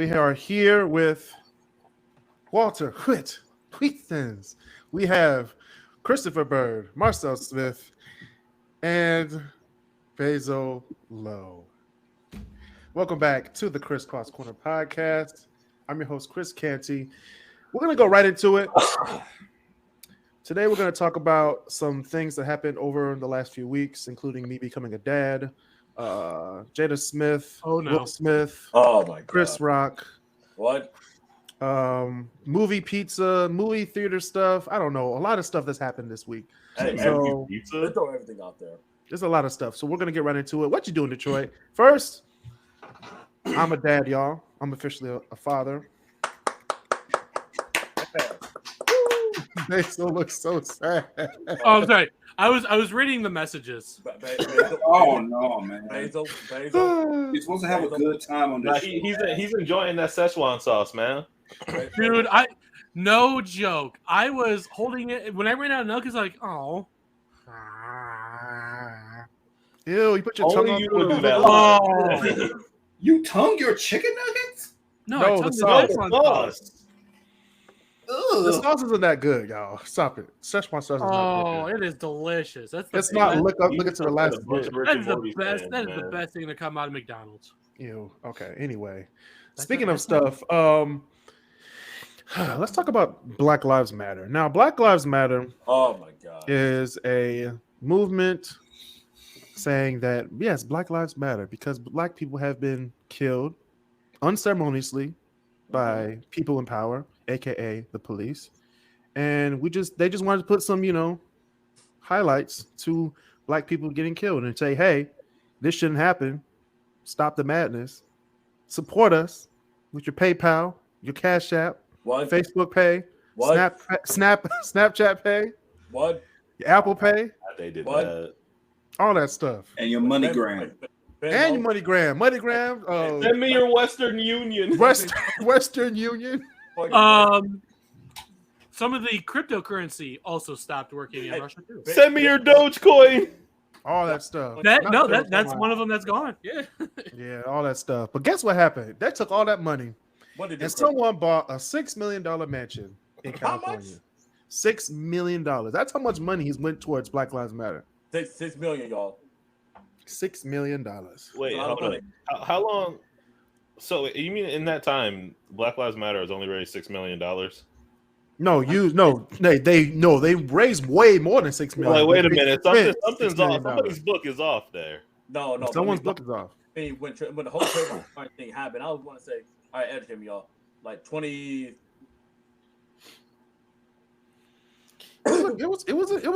we are here with Walter Wheatons. We have Christopher Bird, Marcel Smith, and Basil Lowe. Welcome back to the KrisCross Corner Podcast. I'm your host, Chris Canty. We're going to go right into it. Today, we're going to talk about some things that happened over the last few weeks, including me becoming a dad, Jada Smith, Will Smith, oh my God, Chris Rock. What? Movie pizza, movie theater stuff. I don't know. A lot of stuff that's happened this week. Hey, so let's throw everything out there. There's a lot of stuff. So we're going to get right into it. What you doing, Detroit? First, I'm a dad, y'all. I'm officially a father. They still look so sad. Oh, I'm sorry. I was reading the messages. Oh no, man! Basil. You're supposed to have a good time on this. He's enjoying that Szechuan sauce, man. Dude, no joke. I was holding it when I ran out of milk. It's like, oh. Ew, you put your tongue on you would do that. Oh. You tongue your chicken nuggets? No, the sauce. The sauce isn't that good, y'all. Stop it. Szechuan sauce is not good. It is delicious. It's not. Look at to the last bit. That is the best. That is the best thing to come out of McDonald's. Ew. Okay. Anyway, speaking of stuff, let's talk about Black Lives Matter. Now, Black Lives Matter. Oh my God. Is a movement saying that yes, Black Lives Matter because Black people have been killed unceremoniously by people in power, aka the police, and they just wanted to put some highlights to Black people getting killed and say, hey, this shouldn't happen. Stop the madness. Support us with your PayPal, your Cash App, Facebook Pay, Snapchat Pay, your Apple Pay. They did that. All that stuff. And your MoneyGram. And your MoneyGram. Send me your Western Union. Western Union. Some of the cryptocurrency also stopped working in Russia too. Send me your Dogecoin. All that stuff. That's one of them that's gone. Yeah. Yeah, all that stuff. But guess what happened? They took all that money and someone bought a $6 million mansion in California. How much? $6 million. That's how much money he's went towards Black Lives Matter. $6 million, y'all. $6 million. Wait, hold on. How long? So you mean in that time, Black Lives Matter has only raised $6 million? They raised way more than $6 million. Like, wait a minute, something's off. Somebody's book is off there. No, someone's book is off. When the whole Trayvon thing happened, I was going to say, all right, edit him, y'all. Like 20. It was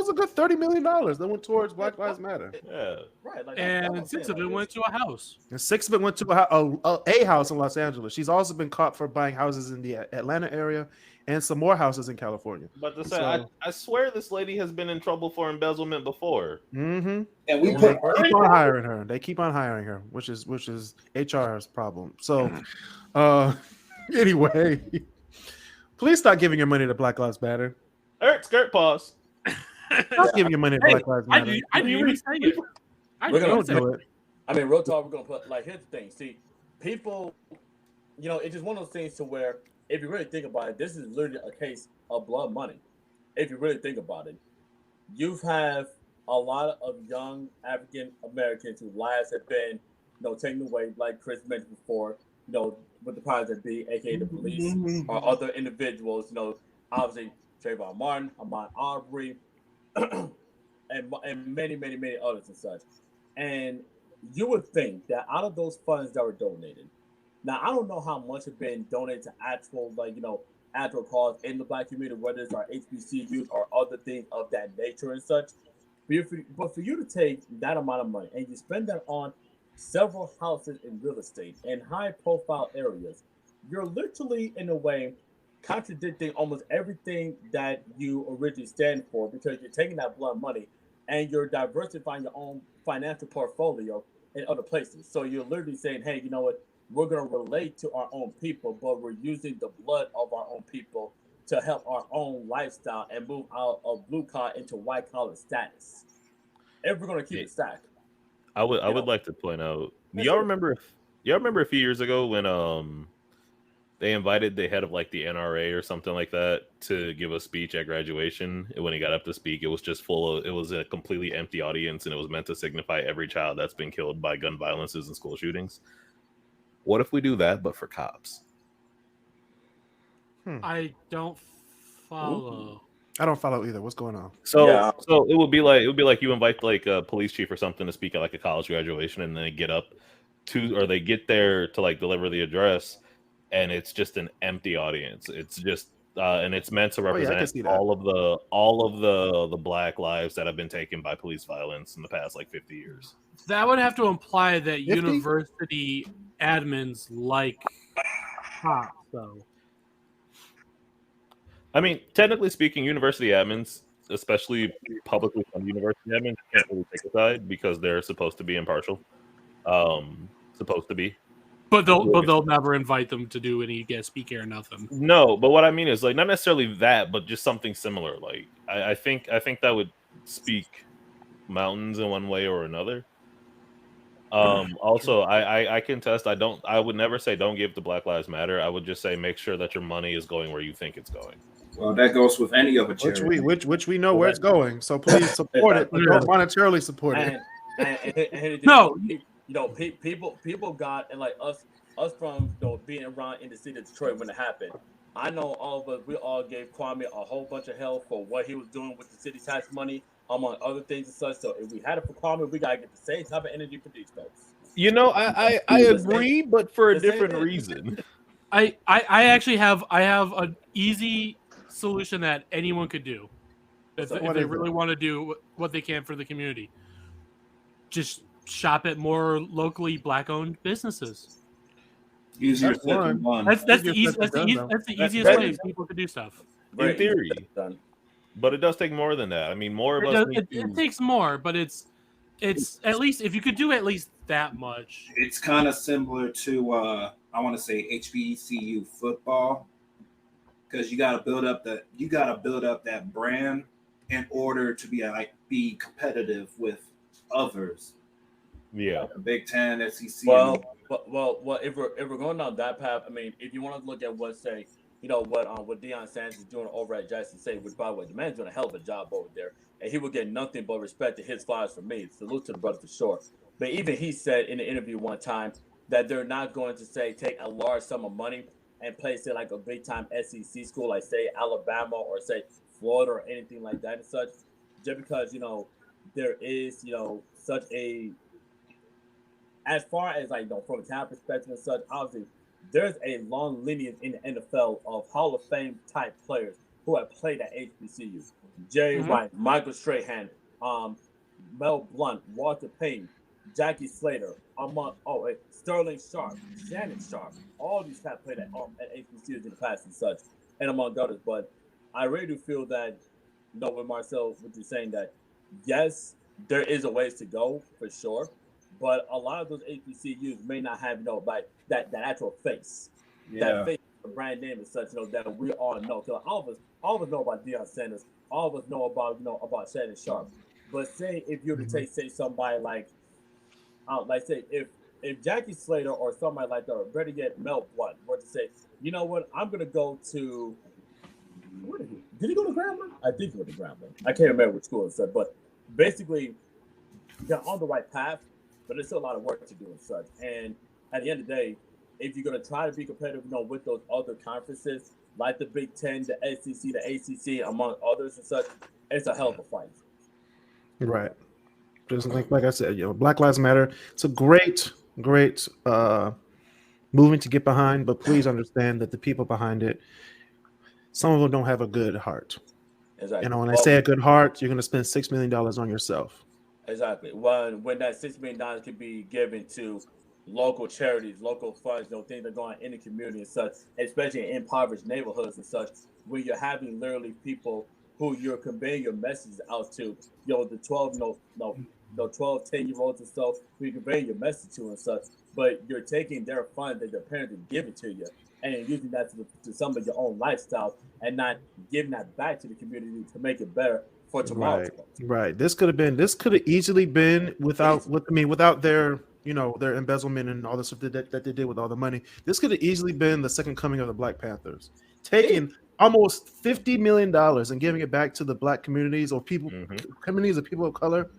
a good $30 million that went towards Black Lives Matter. Yeah, right. Like, and 6 of it went to a house. And 6 of it went to a house in Los Angeles. She's also been caught for buying houses in the Atlanta area and some more houses in California. But to say, I swear this lady has been in trouble for embezzlement before. Mm-hmm. And they keep on hiring her. They keep on hiring her, which is HR's problem. So, anyway, please stop giving your money to Black Lives Matter. Skirt pause. Stop giving your money to Black Lives Matter. I didn't even say it. Don't do it. I mean, real talk, we're going to put, like, here's the thing. See, people, it's just one of those things to where, if you really think about it, this is literally a case of blood money. If you really think about it, you have a lot of young African Americans whose lives have been, taken away, like Kris mentioned before, with the powers that be, aka the police, or other individuals, obviously Trayvon Martin, Ahmaud Arbery, and many, many, many others and such. And you would think that out of those funds that were donated, now I don't know how much have been donated to actual, actual cause in the Black community, whether it's our HBCUs or other things of that nature and such. But for you to take that amount of money and you spend that on several houses in real estate in high-profile areas, you're literally, in a way, contradicting almost everything that you originally stand for, because you're taking that blood money and you're diversifying your own financial portfolio in other places. So you're literally saying, hey, you know what? We're going to relate to our own people, but we're using the blood of our own people to help our own lifestyle and move out of blue collar into white collar status. If we're going to keep it stacked. I would like to point out. Y'all remember a few years ago when they invited the head of like the NRA or something like that to give a speech at graduation. And when he got up to speak, it was just it was a completely empty audience, and it was meant to signify every child that's been killed by gun violences and school shootings. What if we do that, but for cops? I don't follow. I don't follow either. What's going on? So it would be like you invite like a police chief or something to speak at like a college graduation, and they get there to like deliver the address, and it's just an empty audience. It's just and it's meant to represent all of the Black lives that have been taken by police violence in the past like 50 years. That would have to imply that 50? University admins like cops, though. I mean, technically speaking, university admins, especially publicly funded university admins, can't really take a side because they're supposed to be impartial. Supposed to be. But they'll never invite them to do any guest speaker or nothing. No, but what I mean is like not necessarily that, but just something similar. Like I think that would speak mountains in one way or another. Also, I contest. I would never say don't give to Black Lives Matter. I would just say make sure that your money is going where you think it's going. Well, that goes with any other charity. Which we know where it's going. So please support it, but don't monetarily support it. And No. People got, and like us from being around in the city of Detroit when it happened. I know all of us, we all gave Kwame a whole bunch of hell for what he was doing with the city tax money, among other things and such. So if we had it for Kwame, we gotta get the same type of energy for these folks. You know, I agree, but for a different reason. I actually have an easy solution that anyone could do if they really want to do what they can for the community. Just shop at more locally Black-owned businesses. Easier said than done. That's the easiest way people could do stuff. In theory, but it does take more than that. I mean, more of us. It takes more, but it's at least if you could do at least that much. It's kind of similar to I want to say HBCU football, because you got to build up that brand in order to be competitive with others. Yeah, like the Big Ten, SEC. Well, if we're going down that path, I mean, if you want to look at what Deion Sanders is doing over at Jackson State, which by the way, the man's doing a hell of a job over there, and he will get nothing but respect to his flyers from me. Salute to the brother for sure. But even he said in the interview one time that they're not going to take a large sum of money and place it like a big time SEC school, like say Alabama or say Florida or anything like that and such, just because there is such a, as far as from a talent perspective and such, obviously there's a long lineage in the NFL of Hall of Fame type players who have played at HBCU. Jerry White, Michael Strahan, Mel Blount, Walter Payton, Jackie Slater, Sterling Sharp, Shannon Sharp, all these have played at HBCUs in the past and such, and among others. But I really do feel that, with Marcel, what you're saying, that yes, there is a ways to go for sure, but a lot of those HBCUs may not have that actual face, that face, the brand name and such, that we all know. So all of us know about Deion Sanders, all of us know about Shannon Sharp. But say if you were to say somebody like say if Jackie Slater or somebody like that, or better yet Mel Blount, were to say, you know what, I'm gonna go to, did he go to Grambling? I think he went to Grambling. I can't remember which school it said, but basically they're on the right path, but there's still a lot of work to do and such. And at the end of the day, if you're gonna try to be competitive, with those other conferences like the Big Ten, the SEC, the ACC, among others and such, it's a hell of a fight. Right. Just like I said, Black Lives Matter. It's a great movement to get behind, but please understand that the people behind it, some of them don't have a good heart. Exactly. When I say a good heart, you're going to spend $6 million on yourself. Exactly. When that $6 million can be given to local charities, local funds, things that are going on in the community and such, especially in impoverished neighborhoods and such, where you're having literally people who you're conveying your message out to, the 12, 10-year-olds or so, who you're conveying your message to and such, but you're taking their funds that their parents are giving to you and using that to some of your own lifestyle and not giving that back to the community to make it better for tomorrow. Right. This could have easily been without their their embezzlement and all the stuff that they did with all the money. This could have easily been the second coming of the Black Panthers, taking almost $50 million and giving it back to the Black communities or communities of people of color.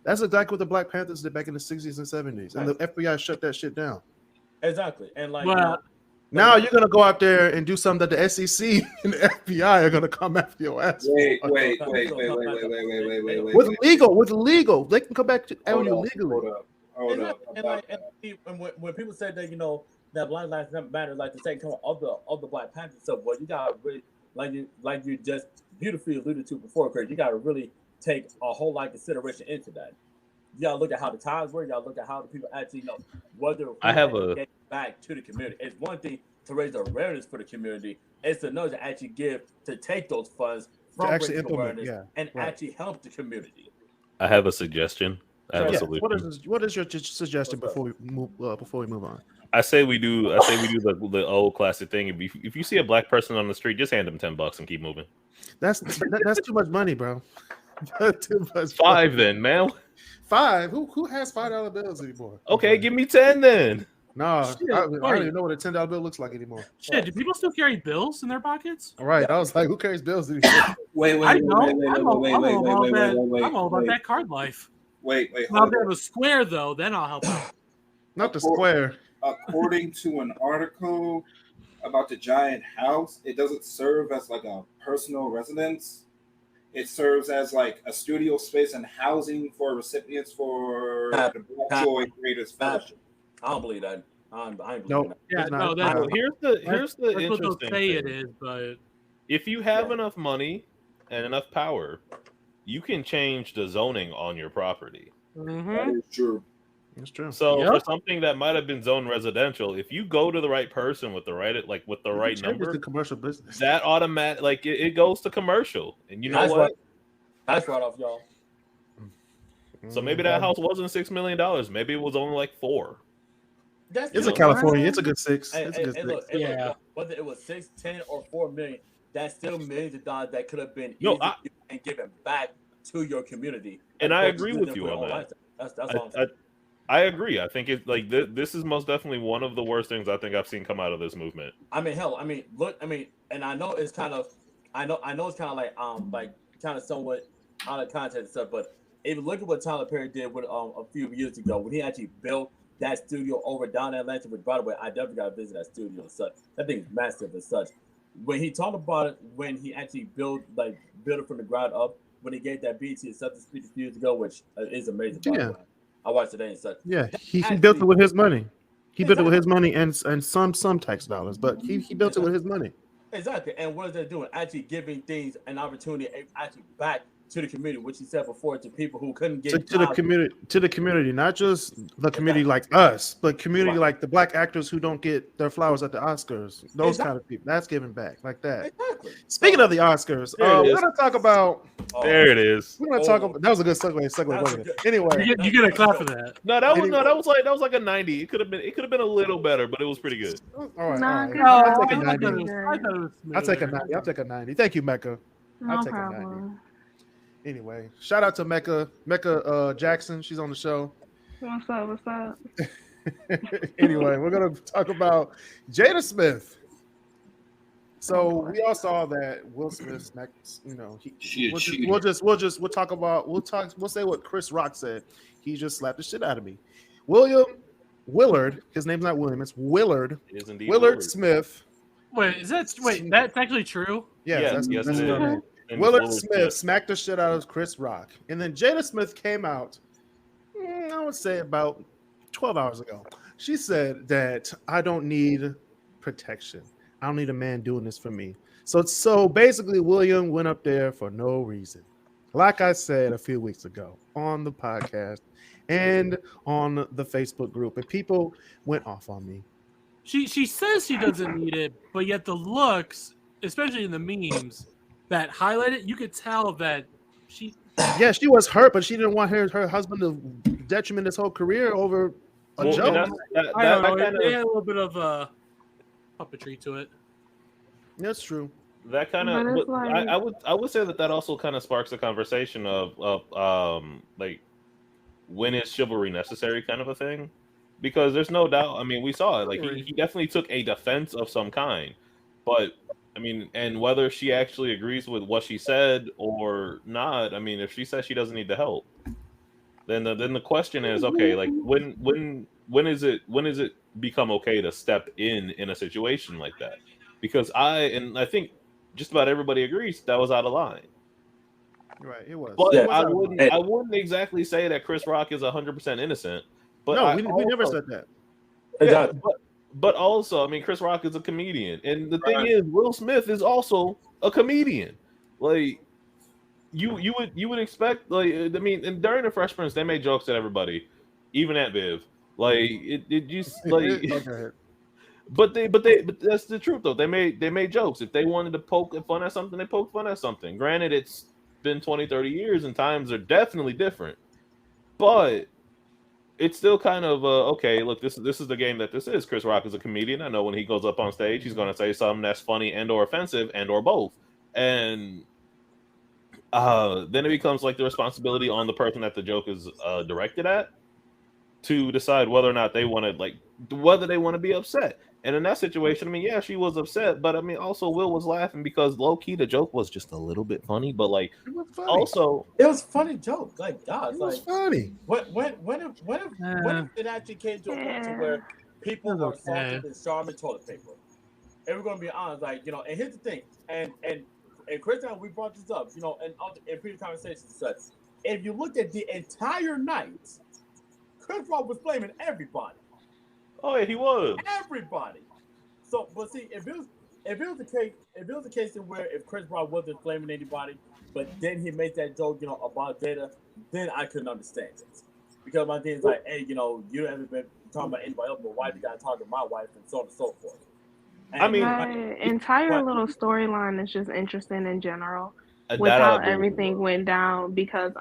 That's exactly what the Black Panthers did back in the 60s and 70s, and the FBI shut that shit down. Exactly, and like now you're gonna go out there and do something that the SEC and the FBI are gonna come after your ass. Wait. With legal, they can come back to you legally. Hold up. And when people say that that Black Lives Matter, like the second coming of the Black Panthers stuff, well, you gotta really like you just beautifully alluded to before, Kris. You gotta really take a whole lot of consideration into that. You gotta look at how the times were. You gotta look at how the people actually whether get back to the community. It's one thing to raise awareness for the community. It's another to actually take those funds from raising awareness and actually help the community. I have a suggestion. I have a solution. What is your suggestion before we move on? I say we do the old classic thing. If you see a Black person on the street, just hand them $10 and keep moving. That's too much money, bro. Too much. $5 then, man. $5? Who has $5 bills anymore? Okay, give me 10 then. No, I don't even know what a $10 bill looks like anymore. Shit, do people still carry bills in their pockets? All right, I was like, who carries bills anymore? Wait. I'm all about that card life. Wait. Now, if they have a square though, then I'll help out. Not the square. According to an article about the giant house, it doesn't serve as like a personal residence. It serves as like a studio space and housing for recipients for the Black Joy Creators Fellowship. I don't believe that. I believe Nope. that. Yeah, No, here's the that's interesting what they'll say thing. it is, but If you have enough money and enough power, you can change the zoning on your property. That is true. That's true. So for something that might have been zoned residential, if you go to the right person with the right number, the commercial business, that automatic it goes to commercial. And you know what? That's right off, y'all. So maybe that house wasn't $6 million. Maybe it was only like $4 million. It's in California. It's a good 6. It's a good 6. Look, whether it was 6, 10, or 4 million, that's still millions of dollars that could have been and given back to your community. And I agree with you on that. That's all I'm saying. I agree. I think it's like this is most definitely one of the worst things I think I've seen come out of this movement. I mean, hell, and I know it's kind of, I know it's kind of like kind of somewhat out of context and stuff, but if you look at what Tyler Perry did with a few years ago when he actually built that studio over down in Atlanta, which by the way, I definitely got to visit that studio and such. That thing is massive and such. When he talked about it, when he actually built it from the ground up, when he gave that BT acceptance speech a few years ago, which is amazing. By the way. I watched it and such. Yeah, he built it with his money. He built it with his money and some tax dollars, but he built it with his money. Exactly. And what is that doing? Actually giving things an opportunity actually back to the community, which he said before, to people who couldn't get to the community, not just the community like us, but community like the Black actors who don't get their flowers at the Oscars. Those kind of people. That's giving back like that. Exactly. Speaking of the Oscars, we're gonna talk about. There it is. We're gonna talk about. That was a good segue. Anyway, you get a clap for that. No, that was like a 90. It could have been a little better, but it was pretty good. All right. I'll take a 90. I'll take a 90. Thank you, Mecca. I'll take a 90. Anyway, shout out to Mecca Jackson. She's on the show. What's up? Anyway, we're gonna talk about Jada Smith. So we all saw that Will Smith smacked. We'll say what Chris Rock said. He just slapped the shit out of me. Willard. His name's not William. It's Willard. It is indeed Willard Smith. That's actually true? Yes, it that's is. Willard Smith smacked the shit out of Chris Rock. And then Jada Smith came out, I would say about 12 hours ago. She said that I don't need protection. I don't need a man doing this for me. So basically, William went up there for no reason. Like I said a few weeks ago on the podcast and on the Facebook group, and people went off on me. She says she doesn't need it, but yet the looks, especially in the memes that highlight it, you could tell that she was hurt, but she didn't want her husband to detriment his whole career over a joke. I don't know. They had a little bit of puppetry to it. That's true. That kind of, I would say that also kind of sparks a conversation of like, when is chivalry necessary, kind of a thing. because there's no doubt. I mean, we saw it. Like he definitely took a defense of some kind, but I mean, and whether she actually agrees with what she said or not, I mean, if she says she doesn't need the help, then the question is, okay, like when is it become okay to step in a situation like that? Because I think just about everybody agrees that was out of line. Right, it was. But It was I out of wouldn't line. I wouldn't exactly say that Chris Rock is 100% innocent. But No, we never said that. Yeah, but also, I mean, Chris Rock is a comedian, and the thing is, Will Smith is also a comedian. Like you would expect, like, I mean, and during the Fresh Prince, they made jokes at everybody, even at Viv. Like it just like. But that's the truth though. They made jokes. If they wanted to poke fun at something, they poked fun at something. Granted, it's been 20, 30 years and times are definitely different. But it's still kind of okay, look, this is the game that this is. Chris Rock is a comedian. I know when he goes up on stage, he's gonna say something that's funny and or offensive and or both. And then it becomes like the responsibility on the person that the joke is directed at to decide whether or not they want to be upset. And in that situation, I mean, yeah, she was upset, but I mean, also Will was laughing because low key the joke was just a little bit funny, but like also it was funny joke. Like God, it was like funny. When it actually came to a point to where people were salted in Charmin toilet paper, and we're gonna be honest, like, you know, and here's the thing, and Chris and I, we brought this up, you know, in previous conversations and such. If you looked at the entire night, Chris Rock was blaming everybody. Oh yeah, he was. Everybody. So, but see, if it was the case in where if Chris Rock wasn't blaming anybody, but then he made that joke, you know, about Jada, then I couldn't understand it. Because my thing is like, hey, you know, you haven't been talking about anybody else, but why you gotta talk to my wife and so on and so forth. And I mean, the entire little storyline is just interesting in general with how everything went down. Because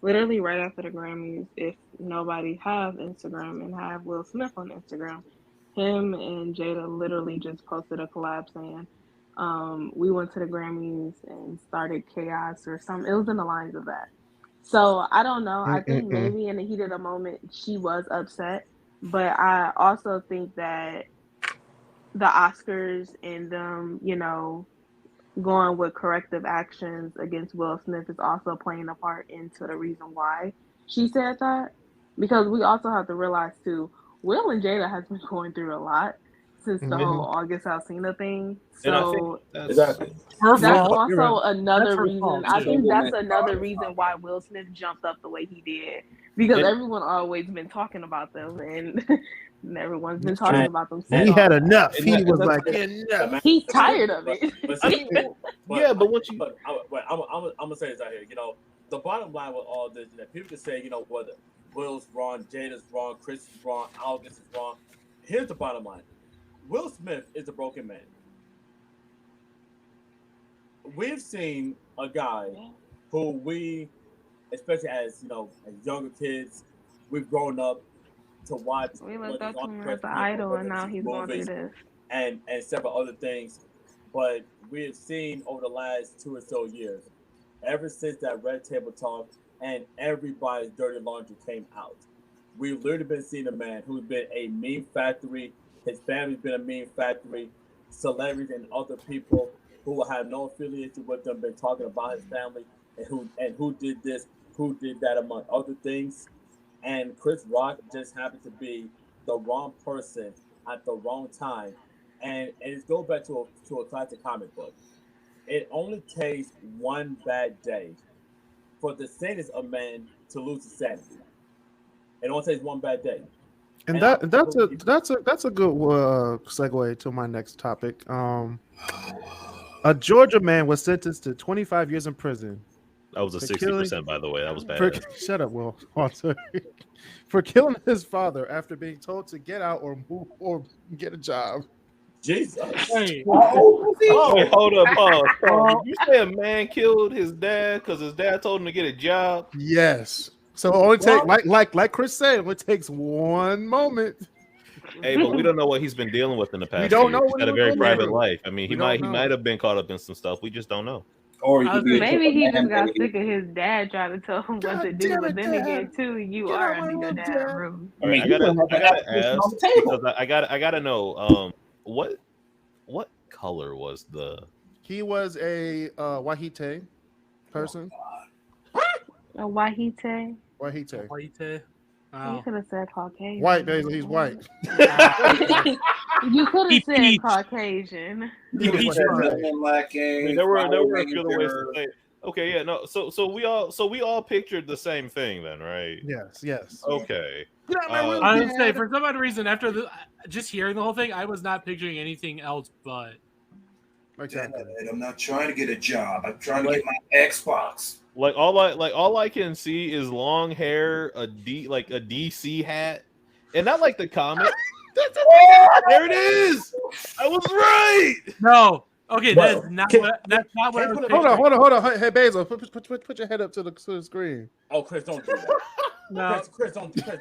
literally right after the Grammys, if nobody have Instagram and have Will Smith on Instagram, him and Jada literally just posted a collab saying, we went to the Grammys and started chaos or something. It was in the lines of that. So I don't know. I think maybe in the heat of the moment she was upset, but I also think that the Oscars and them, you know, going with corrective actions against Will Smith is also playing a part into the reason why she said that. Because we also have to realize too, Will and Jada has been going through a lot since the whole August Alsina thing. So that's also another reason. I think that's another reason why Will Smith jumped up the way he did. Because everyone always been talking about them and everyone's been talking about them. He had enough. He was like, enough. He's tired of it. I'm gonna say this out here. You know, the bottom line with all this is that people can say, you know, whether Will's wrong, Jada's wrong, Kris is wrong, August is wrong. Here's the bottom line: Will Smith is a broken man. We've seen a guy who we, especially as, you know, as younger kids, we've grown up to watch. We looked up to him as an idol, and now he's going through this. And several other things. But we have seen over the last 2 or so years, ever since that Red Table Talk and everybody's dirty laundry came out, we've literally been seeing a man who's been a meme factory. His family's been a meme factory. Celebrities and other people who have no affiliation with them been talking about his family and who did this, who did that, among other things. And Chris Rock just happened to be the wrong person at the wrong time. And it goes back to a classic comic book. It only takes one bad day for the sanest of men to lose his sanity. It only takes one bad day. And that's a good segue to my next topic. A Georgia man was sentenced to 25 years in prison. That was a 60%, by the way. That was bad. Shut up, Will. For killing his father after being told to get out or move or get a job. Jesus. Hey. Wait, hold up, pause. Did you say a man killed his dad because his dad told him to get a job? Yes. So it only take like Kris said, it only takes one moment. Hey, but we don't know what he's been dealing with in the past. We don't know. He's got a very private life. I mean, he might have been caught up in some stuff. We just don't know. Or you could be Maybe he man just got baby. sick of his dad trying to tell him what to do. But then again, too, you Get are out my under your room, dad's Dad. roof. I mean, I you gotta could have that ask application on the table. because I gotta know what color was the He was a Wahite person. A Wahite. Wahite. White. You Wow. could have said Caucasian. White, baby. He's white. You could have said Peach. Caucasian. You could have said nothing lacking. I mean, there were a Power few other ways to Ranger. say it. Okay, yeah, no. So we all pictured the same thing then, right? Yes. Okay. Get out my room, I was gonna say Dad. for some odd reason after just hearing the whole thing, I was not picturing anything else but. Exactly. Dad, I'm not trying to get a job. I'm trying to get my Xbox. Like all I can see is long hair, a DC hat, and not like the comic. There it is. I was right. No. Okay, Well, that's not can- what I was put it- picturing. Hold on. Hey, Basil, put your head up to the screen. Oh, Kris, don't do that. No, Kris, don't do that.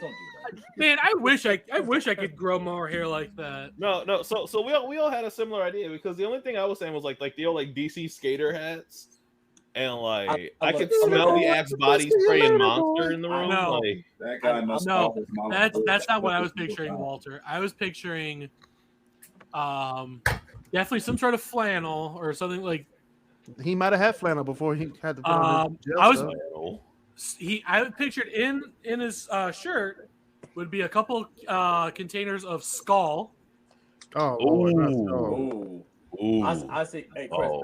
man, I wish I could grow more hair like that. No. So we all had a similar idea because the only thing I was saying was like the old DC skater hats, and I could smell the Axe body spray and monster in the room. No. Like, That guy must No, call his mama. That's not what I was picturing, Walter. I was picturing, definitely some sort of flannel or something like. He might have had flannel before he had to put on his I was- stuff. I pictured in his shirt would be a couple containers of skull. Oh, Lord, not so. Ooh. ooh. I see. Hey, Kris, Oh.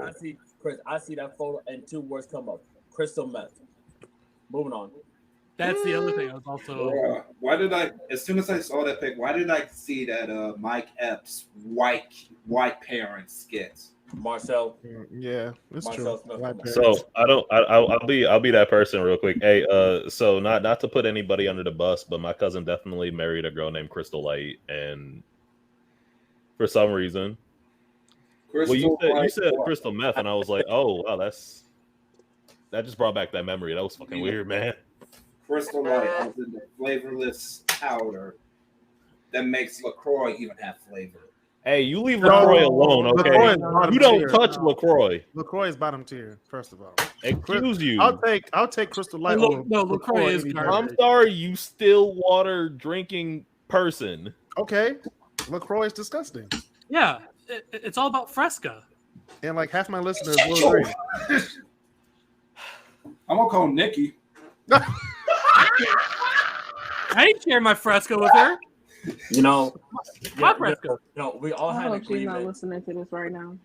I see that photo and two words come up: crystal meth. Moving on. That's the other thing. I was also. Why did I? As soon as I saw that pic, why did I see that Mike Epps white parents skit? Marcel. Yeah, it's Marcel true. Smith. White So parents. I'll be that person real quick. Hey, so not to put anybody under the bus, but my cousin definitely married a girl named Crystal Light, and for some reason, you said crystal meth, and I was like, oh wow, that just brought back that memory. That was fucking weird, man. Crystal Light, as in the flavorless powder that makes LaCroix even have flavor. Hey, you leave No, LaCroix alone, okay? LaCroix is bottom You don't tier. touch LaCroix. LaCroix is bottom tier, first of all. Excuse you. I'll take Crystal Light. No, over LaCroix is any day. garbage. I'm sorry, you still water drinking person. Okay, LaCroix is disgusting, Yeah, it's all about Fresca. and like half my listeners will agree. I'm gonna call Nikki. I ain't sharing my Fresca with her. You know, My Fresca. no, we all I had an hope she's not agreement. listening to this right now.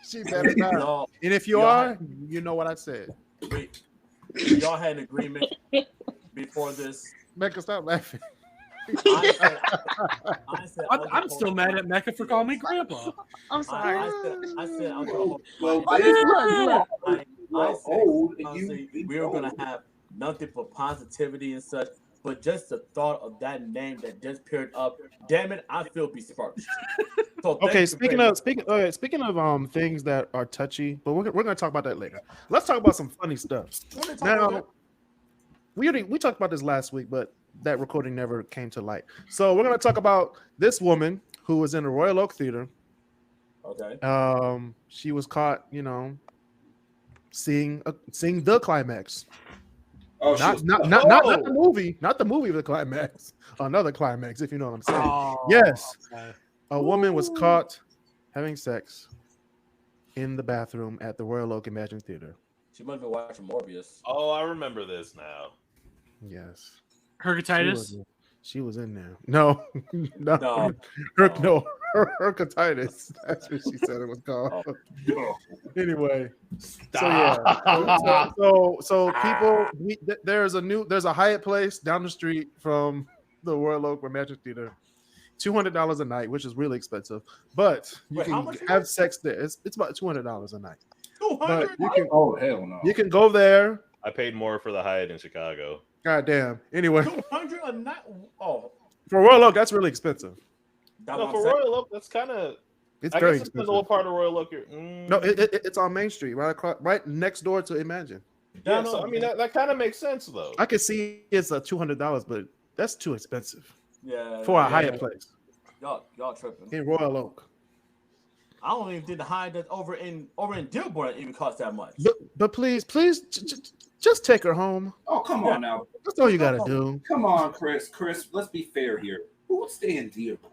She better not. No, And if you y'all are, had- you know what I said. we all had an agreement before this. Mecca, stop laughing. I said I'm still mad at Mecca for calling me grandpa. I'm sorry. I said I'm gonna Well, I said, old, and honestly, you we were gonna have nothing but positivity and such, but just the thought of that name that just paired up, damn it, I feel besmirched. So thank Okay, you speaking very of things that are touchy, but we're gonna talk about that later. Let's talk about some funny stuff. much. Now, we talked about this last week, but that recording never came to light. So we're gonna talk about this woman who was in the Royal Oak Theater. Okay. She was caught, seeing the climax. oh, Not the movie of the climax. Another climax, if you know what I'm saying. Oh, Yes. okay. A woman was caught having sex in the bathroom at the Royal Oak Imagine Theater. She must have been watching Morbius. Oh, I remember this now. Yes. Hergatitis. She was in there. No. No. Hercatitis. That's what she said it was called. Oh. Anyway. So yeah. So people, there's a Hyatt place down the street from the Royal Oak Imagine Theater. $200 a night, which is really expensive, but you Wait, how can much have sex there. It's about $200 a night. 200? But Oh hell no! you can go there. I paid more for the Hyatt in Chicago. God damn. Anyway, 200 a night? Oh. for Royal Oak, that's really expensive. That's No, what for I'm saying. Royal Oak, that's kind of. It's I very guess it depends expensive. on what part of Royal Oak you're. No, it's on Main Street, right next door to Imagine. Yeah, No, so I mean that kind of makes sense though. I could see it's $200, but that's too expensive Yeah. for a yeah. Hyatt place Y'all tripping. in Royal Oak. I don't even think the high that's over in Dearborn even cost that much. But please, just take her home. Oh, come on now. That's all you gotta do. Come on, Kris. Kris, let's be fair here. Who would stay in Dearborn?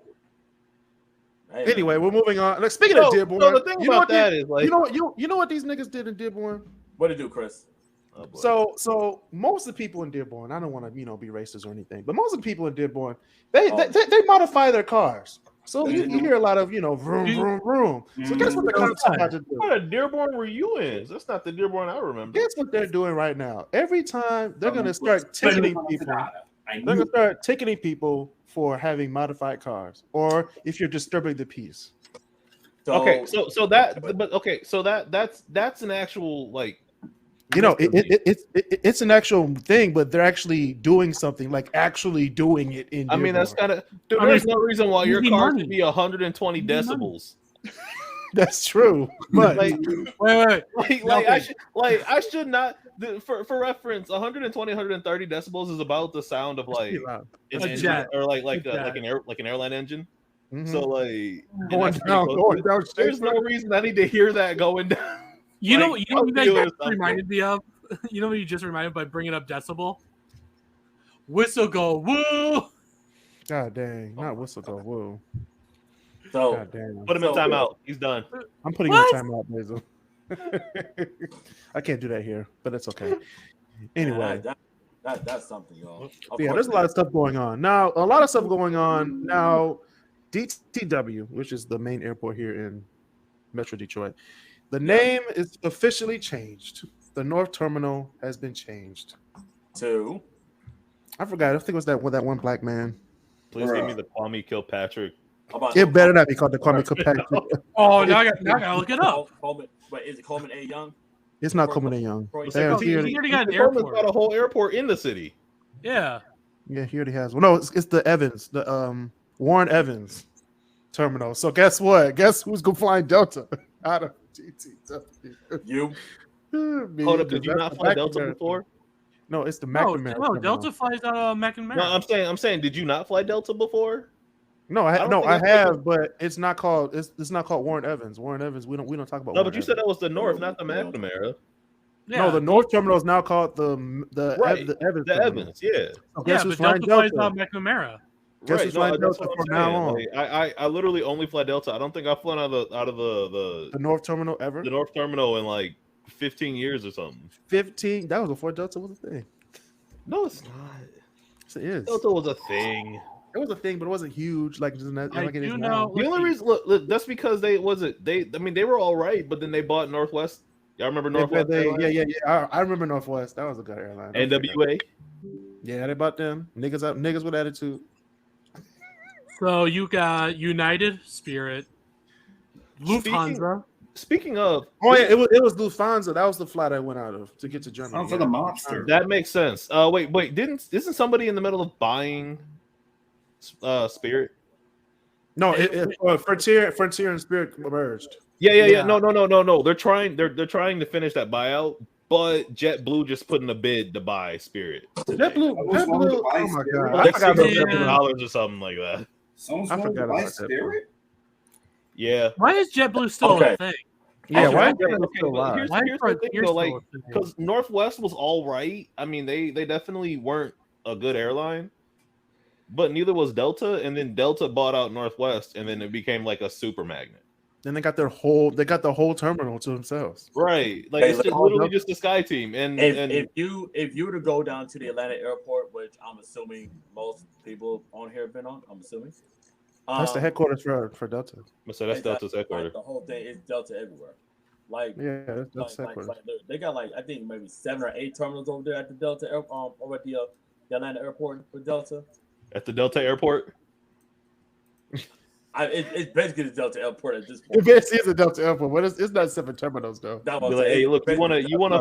Hey, anyway, we're moving on. Like, speaking of Dearborn, the thing about that is like, you know what these niggas did in Dearborn? What did you do, Kris? Oh, so most of the people in Dearborn, I don't want to be racist or anything, but most of the people in Dearborn, they modify their cars. So you hear a lot of vroom vroom vroom. So guess what the cops are about to do? What Dearborn were you in? That's not the Dearborn I remember. Guess what they're doing right now? Every time they're gonna start ticketing people. They're gonna start ticketing people for having modified cars, or if you're disturbing the peace. That's an actual like. It's an actual thing, but they're actually doing something, like actually doing it in. I mean, that's kind of. There's no reason why your car should be 120 decibels. That's true, but wait. I should not. For reference, 120, 130 decibels is about the sound of like an engine, or like an airline engine. Mm-hmm. So like going down. There's no reason I need to hear that going down. You know what you guys reminded me of? You know what you just reminded me by bringing up decibel? Whistle go woo! God dang, not whistle go woo. So God damn. Put him in timeout. He's done. I'm putting him in timeout, Basil. I can't do that here, but it's okay. Anyway, that's something, y'all. Yeah, there's a lot of stuff going on now. DTW, which is the main airport here in Metro Detroit. The name is officially changed. The North Terminal has been changed. To? I forgot. I think it was that one black man. Please give me the Kwame Kilpatrick. It better not be called the Kwame Kilpatrick. Oh, now I gotta look it up. But is it Coleman A. Young? It's not Coleman A. Young. He already got an airport. Got a whole airport in the city. Yeah. Yeah, he already has. Well, no, it's the Evans, the Warren Evans terminal. So guess what? Guess who's gonna fly Delta out of GTW? You. Hold up, did you not fly Delta before? No, it's the McNamara. No, Delta flies out of McNamara. No, I'm saying, did you not fly Delta before? No, I have, but it's not called. It's not called Warren Evans. Warren Evans. We don't talk about. No, Warren but you Evans. said that was the North, not the McNamara. Yeah. No, the North Terminal is now called the Evans. The Evans, yeah. Guess who's flying Delta flies out McNamara. Guess who's flying Delta from now on? Like, I literally only fly Delta. I don't think I've flown out of the North Terminal ever. The North Terminal in like 15 years or something. 15? That was before Delta was a thing. No, it's not. Yes, it is. Delta was a thing. It was a thing, but it wasn't huge. Like it is now. The only reason, look, that's because they were all right, but then they bought Northwest. Y'all remember Northwest? Yeah. I remember Northwest. That was a good airline. NWA. Yeah, they bought them niggas with attitude. So you got United, Spirit, Lufthansa. Speaking of, it was Lufthansa. That was the flight I went out of to get to Germany. For the monster. That makes sense. Wait, isn't somebody in the middle of buying Spirit? No, Frontier and Spirit merged. Yeah. No. They're trying to finish that buyout, but JetBlue just put in a bid to buy Spirit. JetBlue. Oh my god! Like $7 or something like that. Someone's going to buy Spirit? Yeah. Why is JetBlue still a thing? Yeah, why? Here's the thing though, like, because Northwest was all right. I mean, they definitely weren't a good airline, but neither was Delta. And then Delta bought out Northwest, and then it became like a super magnet. Then they got the whole terminal to themselves. Right, like it's literally just the Sky Team. And if you were to go down to the Atlanta airport, which I'm assuming most people on here have been on, I'm assuming. That's the headquarters for Delta. So that's Delta's headquarters. The whole thing is Delta everywhere. Like that's Delta's headquarters. They got I think maybe 7 or 8 terminals over there at the Delta over at the Atlanta airport for Delta. At the Delta airport. It's basically the Delta airport at this point. It basically is a Delta airport, but it's not 7 terminals though. Like, hey, look, you want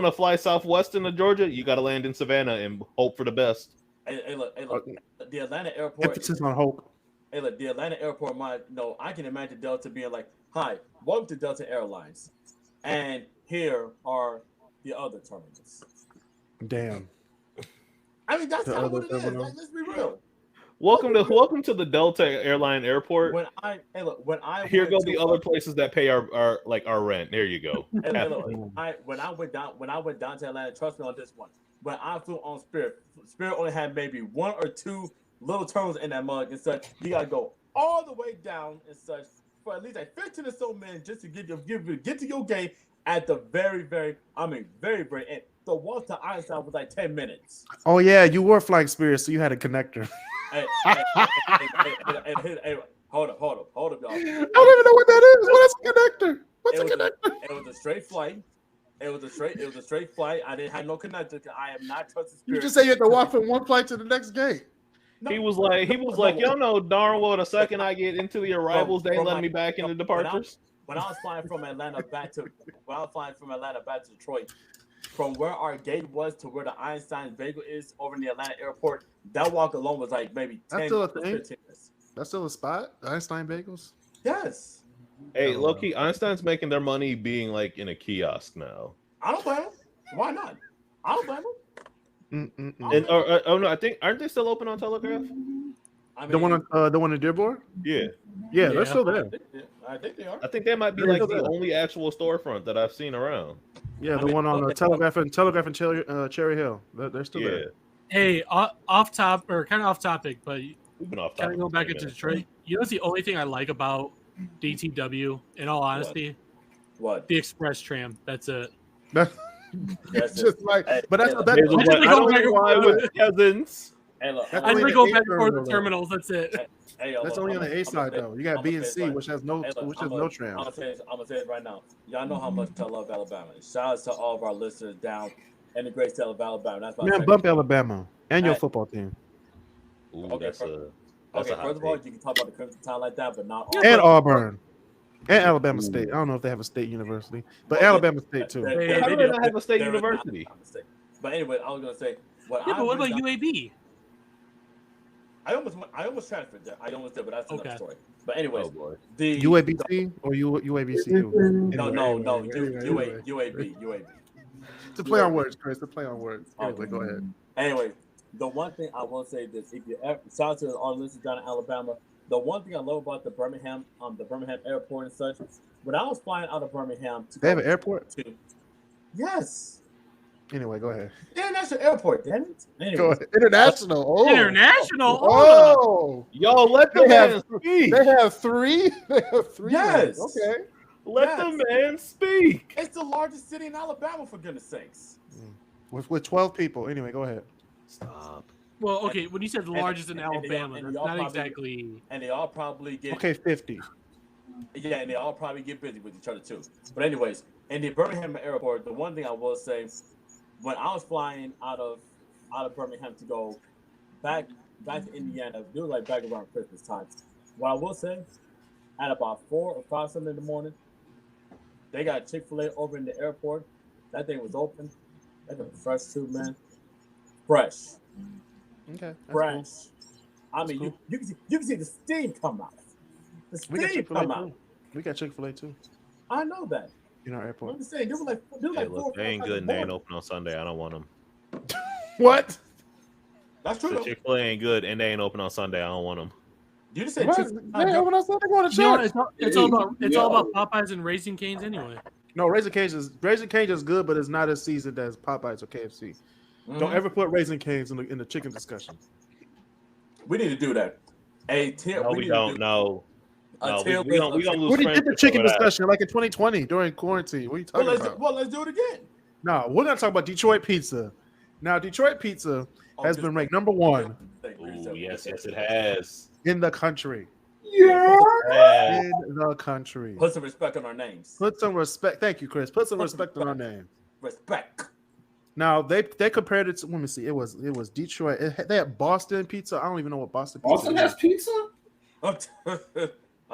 to fly Southwest into Georgia? You got to land in Savannah and hope for the best. Hey, look, the Atlanta airport. Emphasis on hope. Hey, look, the Atlanta airport I can imagine Delta being like, "Hi, welcome to Delta Airlines, and here are the other terminals." Damn. I mean, that's kind of what it is. Let's be real. Welcome to the Delta Airline Airport. When I Here go the other places that pay our rent. There you go. When I went down to Atlanta, trust me on this one. When I flew on Spirit only had maybe one or two little turns in that mug and such. You gotta go all the way down and such for at least like 15 or so minutes just to get to your gate at the very end. The walk to Einstein was like 10 minutes. Oh yeah, you were flying Spirit, so you had a connector. Hey, hold up, y'all. I don't even know what that is. What is a connector? What's a connector? It was a straight flight. It was a straight flight. I didn't have no connector because I am not trusted Spirit. You just say you had to walk from one flight to the next gate. No, he was like, y'all know darn well the second I get into the arrivals, they let me back into departures. When I was flying from Atlanta back to Detroit, from where our gate was to where the Einstein Bagel is over in the Atlanta airport, that walk alone was like maybe 10 to 15 minutes. That's still a spot? Einstein Bagels? Yes. Hey, low-key, Einstein's making their money being like in a kiosk now. I don't blame them. Why not? I don't blame them. And no, I think aren't they still open on Telegraph? I mean, the one in Dearborn? Yeah, they're still there. I think they are. I think they might be like the only actual storefront that I've seen around. Yeah, the one on Telegraph and Cherry Hill. They're still there. Hey, kind of off topic, but we've been off topic. Kind of going back into Detroit. You know, what's the only thing I like about DTW, in all honesty? What? The express tram. That's it. That's just like, but that's I don't know why with cousins. I just go back and forth the terminals. That's it. That's only on the A side though. You got B and C, which has no trams. I'm gonna say it right now. Y'all know how much I love Alabama. Shout out to all of our listeners down in the great state of Alabama. That's man, bump Alabama and your football team. Ooh, okay, first of all, you can talk about the Crimson Tide like that, but not all. And Auburn. And Alabama State. I don't know if they have a state university, but Alabama State too. How do they not have a state university? But anyway, I was gonna say, but what about UAB? I almost transferred there. I almost did, but that's another story. But anyways, the UABC or UABC? No, UAB. To play on words, Kris. To play on words. Anyway, go ahead. Anyway, the one thing I will say is, if you ever shout out to all the listeners down in Alabama, the one thing I love about the Birmingham airport and such, when I was flying out of Birmingham, they have an airport. Yes. Anyway, go ahead. International airport, damn it. Anyways. Go ahead. International. Oh. International. Oh. Yo, let the man speak. They have three. Yes. Okay. Let the man speak. It's the largest city in Alabama, for goodness sakes. With 12 people. Anyway, go ahead. Stop. Well, okay, when you said the largest in Alabama, that's not exactly. And they all probably get 50. Yeah, and they all probably get busy with each other too. But anyways, in the Birmingham airport, the one thing I will say, when I was flying out of Birmingham to go back to Indiana, it was like back around Christmas time. What I will say, at about 4 or 5 something in the morning, they got Chick-fil-A over in the airport. That thing was open. That was fresh too, man. Fresh. Okay. Fresh. Cool. I mean, cool. you can see the steam come out. The steam come out. We got Chick-fil-A too. I know that. In our airport. I'm just saying, look, they ain't good and they ain't open on Sunday. I don't want them. What? That's true. Chick-fil-A ain't good and they ain't open on Sunday. I don't want them. You just said it's all about Popeyes and Raising Cane's anyway. No, Raising Cane's is good, but it's not as seasoned as Popeyes or KFC. Mm-hmm. Don't ever put Raising Cane's in the chicken discussion. We need to do that. No, we don't. No, we gonna lose. We did the chicken discussion like in 2020 during quarantine. What are you talking about? Let's do it again. No, we're gonna talk about Detroit pizza. Now, Detroit pizza has been ranked number 1. Ooh, yes, it has. In the country. Yeah. In the country. Put some respect on our names. Put some respect. Thank you, Kris. Put some respect on our name. Respect. Now they compared it to. Let me see. It was Detroit. They had Boston pizza. I don't even know what Boston pizza. Boston has pizza. I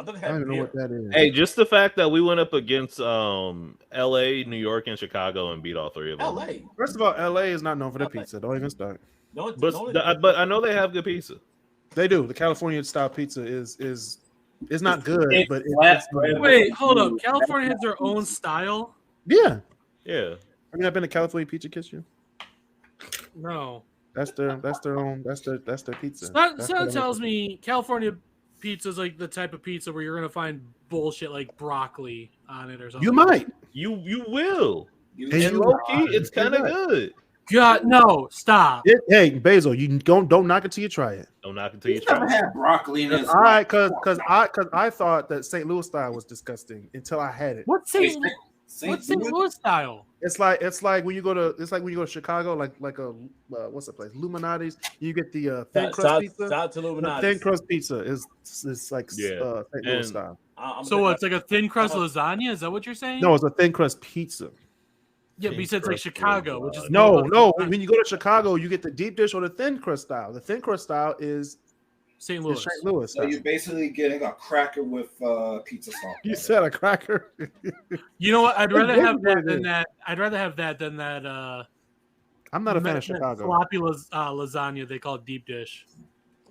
don't even know what that is. Hey, just the fact that we went up against L.A., New York, and Chicago and beat all 3 of them. L.A. First of all, L.A. is not known for their pizza. Don't even start. But I know they have good pizza. They do. The California style pizza is not good, but wait, hold up. California has their own style. Yeah. Yeah. Have you not been to California Pizza Kitchen? No. That's their pizza. Someone tells me California pizza is like the type of pizza where you're gonna find bullshit like broccoli on it or something. You might. You will. And low key, it's kind of good. God, no, stop. Hey, Basil, you don't knock it till you try it. Don't knock it till you Never try it. had broccoli in this. All right, because I thought that St. Louis style was disgusting until I had it. What's St. Louis style? It's like when you go to Chicago, like a what's the place? Illuminati's. You get the thin crust pizza. Shout out to Illuminati. The thin crust pizza is like St. Louis style. So it's like a thin crust lasagna? Is that what you're saying? No, it's a thin crust pizza. Yeah, but you said it's like Chicago, which is no. When you go to Chicago, you get the deep dish or the thin crust style. The thin crust style is St. Louis. Style. So you're basically getting a cracker with pizza sauce. You said a cracker. You know what? I'd rather have that than that. I'd rather have that than that. I'm not a fan of Chicago. Sloppy lasagna. They call it deep dish.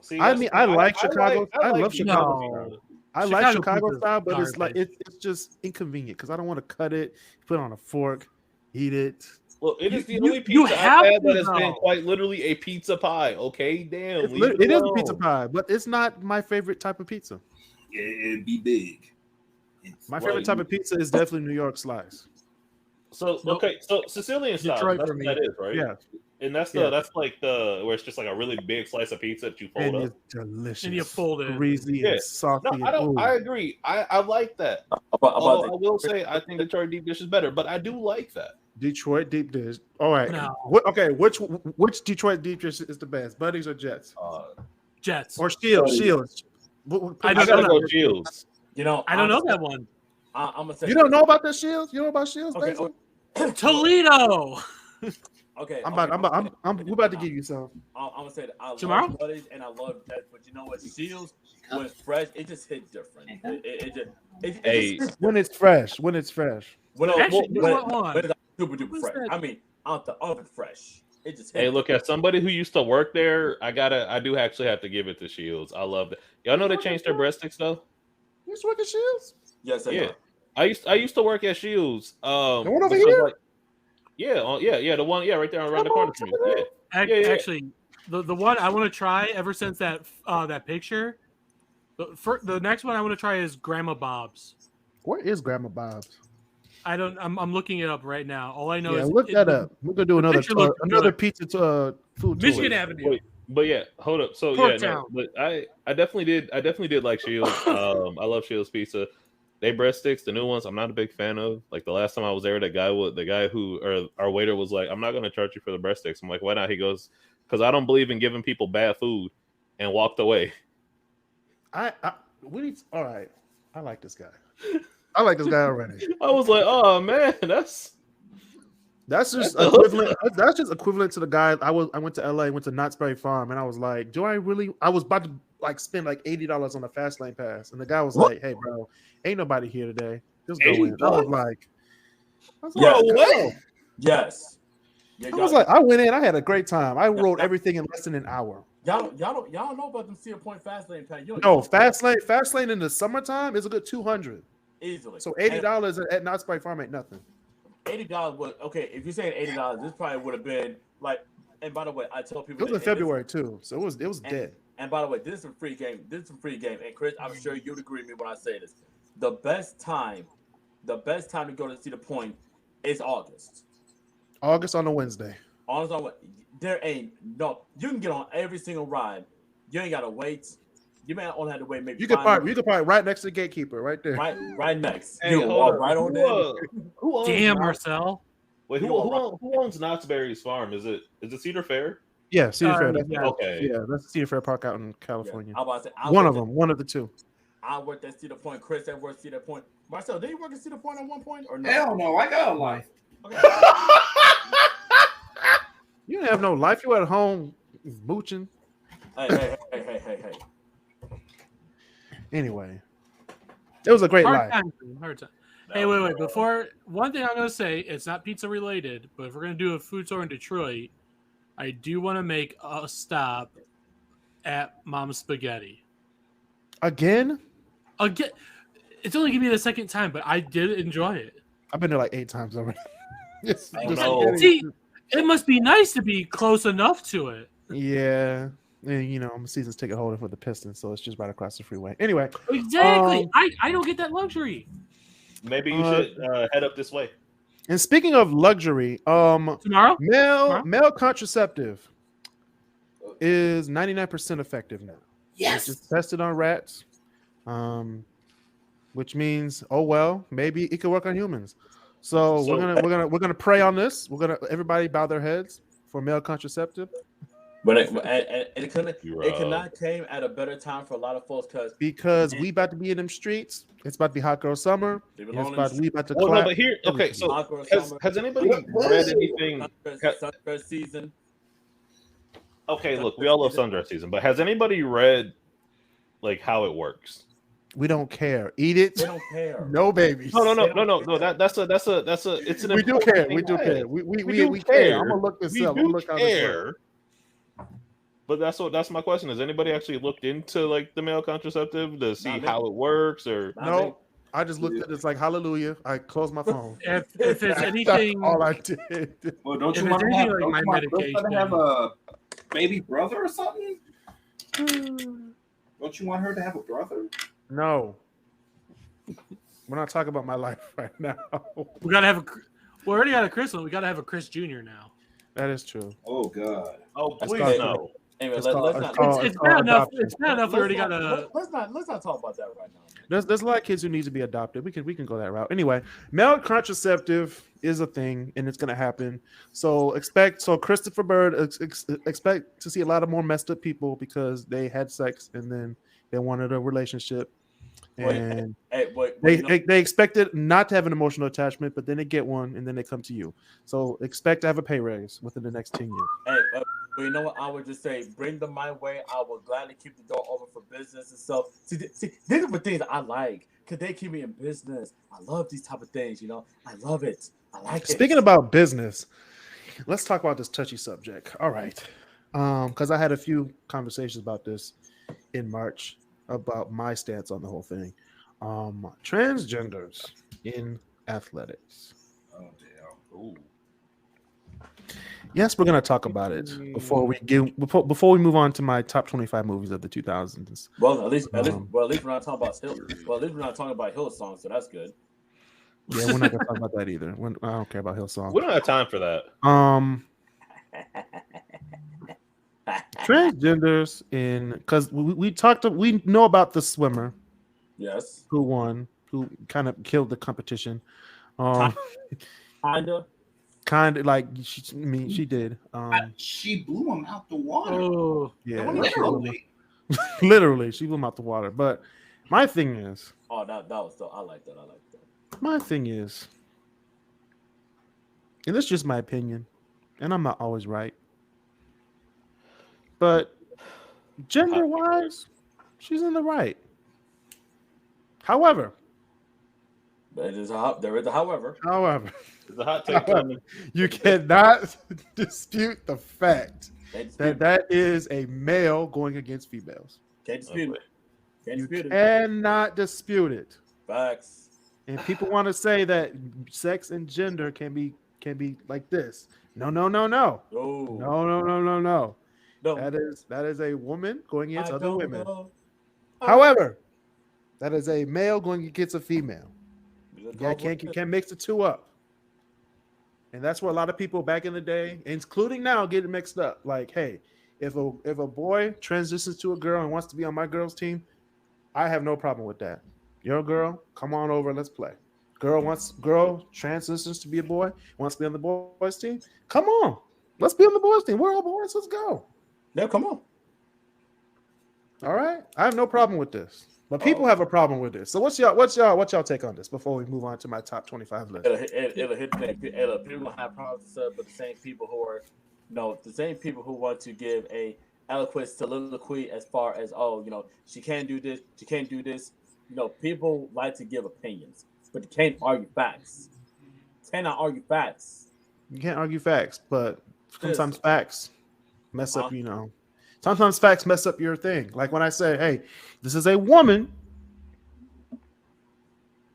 See, I like Chicago. I love Chicago No. style. I like Chicago pizza's style, but it's garbage. like it's just inconvenient because I don't want to cut it, put it on a fork, eat it. Well, it is the You- only you pizza have I've had to, that has been though. quite literally a pizza pie. Okay, damn. It is a pizza pie, but it's not my favorite type of pizza. It'd be big. My favorite type of pizza is definitely New York slice. So okay, so Sicilian style, Detroit that's for what me. that is, right? Yeah, And that's like the where it's just like a really big slice of pizza that you fold and up. it's delicious. And you fold it. greasy Yeah. and salty. No, I don't. I agree. I like that. Although I will say I think Detroit deep dish is better, but I do like that. Detroit deep dish. All right. No. Which Detroit deep dish is the best? Buddies or Jets? Jets. Or Shields? Shields. I I don't gotta know. go Shields. You know, I don't know that one. I'm gonna say You don't know about the Shields? You know about Shields? Okay, Basil? Toledo. Okay, we're about to give you some. I'm gonna say that I Tomorrow? love Buddies and I love Jets, but you know what? Shields when it's fresh, it just hit different. Hey. When it's fresh. When Actually, you know what? Hold on. it's super duper What's fresh. that? I mean, out the oven fresh. It just hit Hey, look, as somebody who used to work there, I do actually have to give it to Shields. I love that. Y'all know they changed their breadsticks though. You used to work at Shields? Yes, I Yeah. know. I used to work at Shields. The one over because, here? like, yeah, the one, right there around the corner from you. Yeah. Actually, the one I want to try ever since that picture. The next one I want to try is Grandma Bob's. Where is Grandma Bob's? I'm looking it up right now. All I know is look that up. We're gonna do another picture looks pizza food tour. Michigan Avenue. But yeah, hold up. So Corktown. but I definitely did like Shields. I love Shields pizza. They breadsticks, the new ones, I'm not a big fan of. Like the last time I was there, the guy who or our waiter was like, "I'm not gonna charge you for the breadsticks." I'm like, "Why not?" He goes, "Because I don't believe in giving people bad food," and walked away. All right. I like this guy. I like this guy already. I was like, "Oh man, that's just equivalent. That's just equivalent to the guy I went to LA, went to Knott's Berry Farm, and I was like, I was about to like spend like $80 on a fast lane pass, and the guy was like, "Hey, bro, ain't nobody here today. Just go in." I was like, Yes. Yes. Yeah, I was like, I went in. I had a great time. I rode everything in less than an hour. y'all don't know about them Cedar Point fast lane pass. No, fast lane in the summertime is a good $200. Easily. So $80 at Knott's Berry Farm ain't nothing. $80 was okay. If you're saying $80, this probably would have been like. And by the way, I tell people It was in February too, so it was dead. And by the way, this is a free game. And Kris, I'm sure you'd agree with me when I say this. The best time to go to Cedar Point is August. August on a Wednesday. There ain't no. You can get on every single ride. You ain't gotta wait. You may only have to wait maybe. You could park right next to the gatekeeper, right there. Right next. Hey, You can walk right on there. Who owns Damn, Knott's- Marcel. Wait, who owns Knott's Berry's farm? Is it Cedar Fair? Yeah, Cedar Fair. That's, yeah. Okay. Yeah, that's Cedar Fair Park out in California. Yeah, I'm about to say, One of the two. I worked at Cedar Point. Kris at work Cedar Point. Marcel, did you work at Cedar Point at one point or no? Hell no, I got a life. Okay. You didn't have no life. You were at home mooching. Hey. Anyway, it was a great Hard life. time. Hey, wait. Before one thing I'm gonna say, it's not pizza related, but if we're gonna do a food tour in Detroit, I do want to make a stop at Mom's Spaghetti. Again? It's only gonna be the second time, but I did enjoy it. I've been there like 8 times already. Oh, no. See, it must be nice to be close enough to it. Yeah. And, you know, I'm a season's ticket holder for the Pistons, so it's just right across the freeway. Anyway. Exactly. I don't get that luxury. Maybe you should head up this way. And speaking of luxury, tomorrow? Male contraceptive is 99% effective now. Yes. It's just tested on rats. Which means, oh well, maybe it could work on humans. So we're gonna pray on this. Everybody bow their heads for male contraceptive. But it could not came at a better time for a lot of folks because we about to be in them streets. It's about to be hot girl summer. We about to. Oh no, but here, okay. So has anybody read anything? Sundress season. Okay, look, we all love sundress season, but has anybody read like how it works? We don't care. Eat it. We don't care. No babies. No. That's a. It's an. We do care. We do care. We care. I'm gonna look this up. I'm gonna look care. But that's my question. Has anybody actually looked into like the male contraceptive to see how it works or no? I just looked at this like hallelujah. I closed my phone. If there's anything, that's all I did. Well, don't you want to have a baby brother or something? Don't you want her to have a brother? No. We're not talking about my life right now. We already got a Kris one. We gotta have a Kris Jr. now. That is true. Oh God. Oh please no. Anyway, it's bad enough. It's bad enough. We already got a. Let's not talk about that right There's now. a lot of kids who need to be adopted. We can go that route. Anyway, male contraceptive is a thing, and it's gonna happen. So Christopher Bird expect to see a lot of more messed up people because they had sex and then they wanted a relationship. And they expected not to have an emotional attachment, but then they get one, and then they come to you. So expect to have a pay raise within the next 10 years. But you know what? I would just say, bring them my way. I will gladly keep the door open for business and stuff. See, these are the things I like because they keep me in business. I love these type of things. You know, I love it. I like it. Speaking about business, let's talk about this touchy subject. All right, because I had a few conversations about this in March. About my stance on the whole thing. Transgenders in athletics. Oh damn. Ooh. Yes, we're gonna talk about it before we move on to my top 25 movies of the 2000s. Well, at least we're not talking about Hillsong, so that's good. Yeah, we're not gonna talk about that either. I don't care about Hillsong. We don't have time for that. Transgenders because we know about the swimmer, yes, who kind of killed the competition. Kind of like she did. She blew him out the water. Oh yeah, literally she blew him out the water. But my thing is, that was I like that. My thing is, and this is just my opinion, and I'm not always right. But gender-wise, she's in the right. However, there is a however. There's a hot take coming. You cannot dispute the fact that is a male going against females. Can't dispute it. You cannot dispute it. Facts. And people want to say that sex and gender can be like this. No. No. That is a woman going against other women. However, that is a male going against a female. You can't mix the two up. And that's where a lot of people back in the day, including now, get it mixed up. Like, hey, if a boy transitions to a girl and wants to be on my girl's team, I have no problem with that. You're a girl, come on over, let's play. Girl transitions to be a boy, wants to be on the boys' team. Come on, let's be on the boys' team. We're all boys. Let's go. Yeah, come on. All right, I have no problem with this, but people have a problem with this. So what's y'all take on this before we move on to my top 25 list? It'll hit the people have problems, but the same people who want to give a eloquent soliloquy as far as she can't do this, she can't do this. People like to give opinions, but you can't argue facts. Cannot argue facts. You can't argue facts, but sometimes facts mess up, Sometimes facts mess up your thing. Like when I say, hey, this is a woman.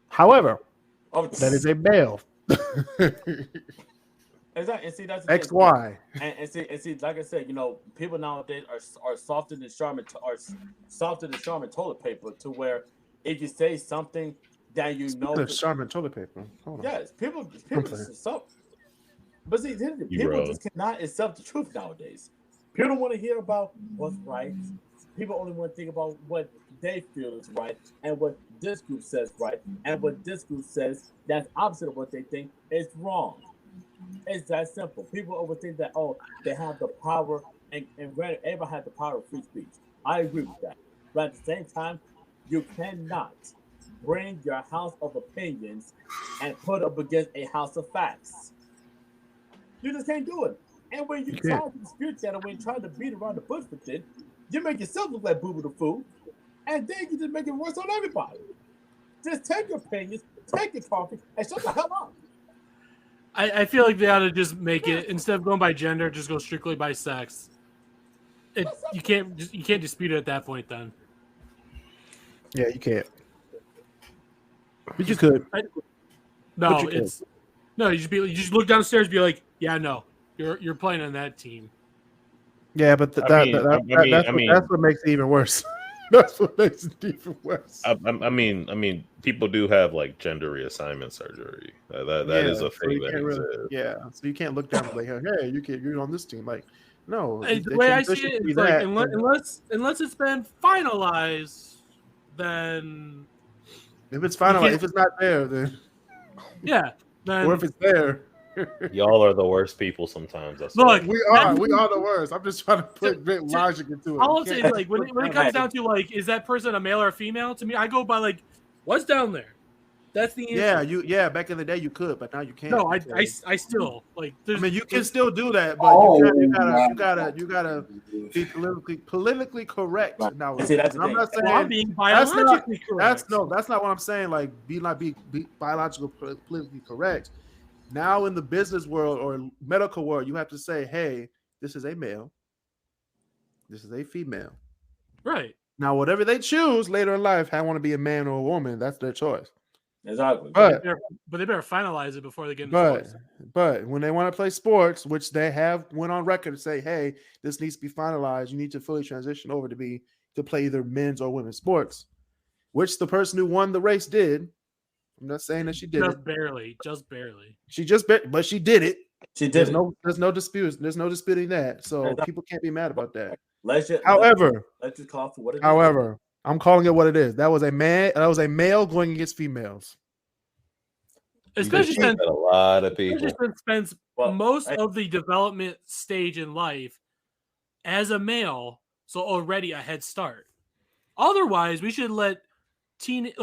However, that is a male. Exactly. And see, that's the XY. And see, like I said, people nowadays are softer than Charmin toilet paper, to where if you say something that the Charmin toilet paper. Hold on. Yes, people just so. But see, people just cannot accept the truth nowadays. People don't want to hear about what's right. People only want to think about what they feel is right and what this group says right and what this group says that's opposite of what they think is wrong. It's that simple. People overthink that, they have the power, and granted, everybody has the power of free speech. I agree with that. But at the same time, you cannot bring your house of opinions and put up against a house of facts. You just can't do it. And when you try to dispute that, and when you try to beat around the bush with it, you make yourself look like boo-boo the fool, and then you just make it worse on everybody. Just take your opinions, take your coffee, and shut the hell up. I feel like they ought to just make it, instead of going by gender, just go strictly by sex. You can't dispute it at that point then. Yeah, you can't. But you could. You just look downstairs and be like, yeah, no, you're playing on that team. Yeah, but that's what makes it even worse. That's what makes it even worse. I mean, people do have like gender reassignment surgery. That is a thing that exists. So you can't look down and like, hey, you're on this team. Like, no. The way I see it, it's like unless it's been finalized, then if it's finalized, if it's not there, then or if it's there. Y'all are the worst people sometimes. Look, we are the worst. I'm just trying to put bit logic into it. All I'm saying is, like, when it comes down to, like, is that person a male or a female? To me, I go by, like, what's down there? That's the answer. Yeah, back in the day you could, but now you can't. No, I still, like, I mean, you can still do that, but you gotta be politically correct now. See, that's I'm not saying I'm being biologically correct. That's not what I'm saying. Like, be biological politically correct. Now in the business world or medical world, you have to say, hey, this is a male. This is a female. Right. Now, whatever they choose later in life, I want to be a man or a woman, that's their choice. Exactly. But they better finalize it before they get into sports. But when they want to play sports, which they have went on record to say, hey, this needs to be finalized. You need to fully transition over to play either men's or women's sports, which the person who won the race did. I'm not saying that she did just barely. But she did it. She did. There's no dispute. There's no disputing that. So people can't be mad about that. Let's just call for what it is. However, I'm calling it what it is. That was a man. That was a male going against females. Especially since a lot of people spends most of the development stage in life as a male, so already a head start. Otherwise, we should let teenage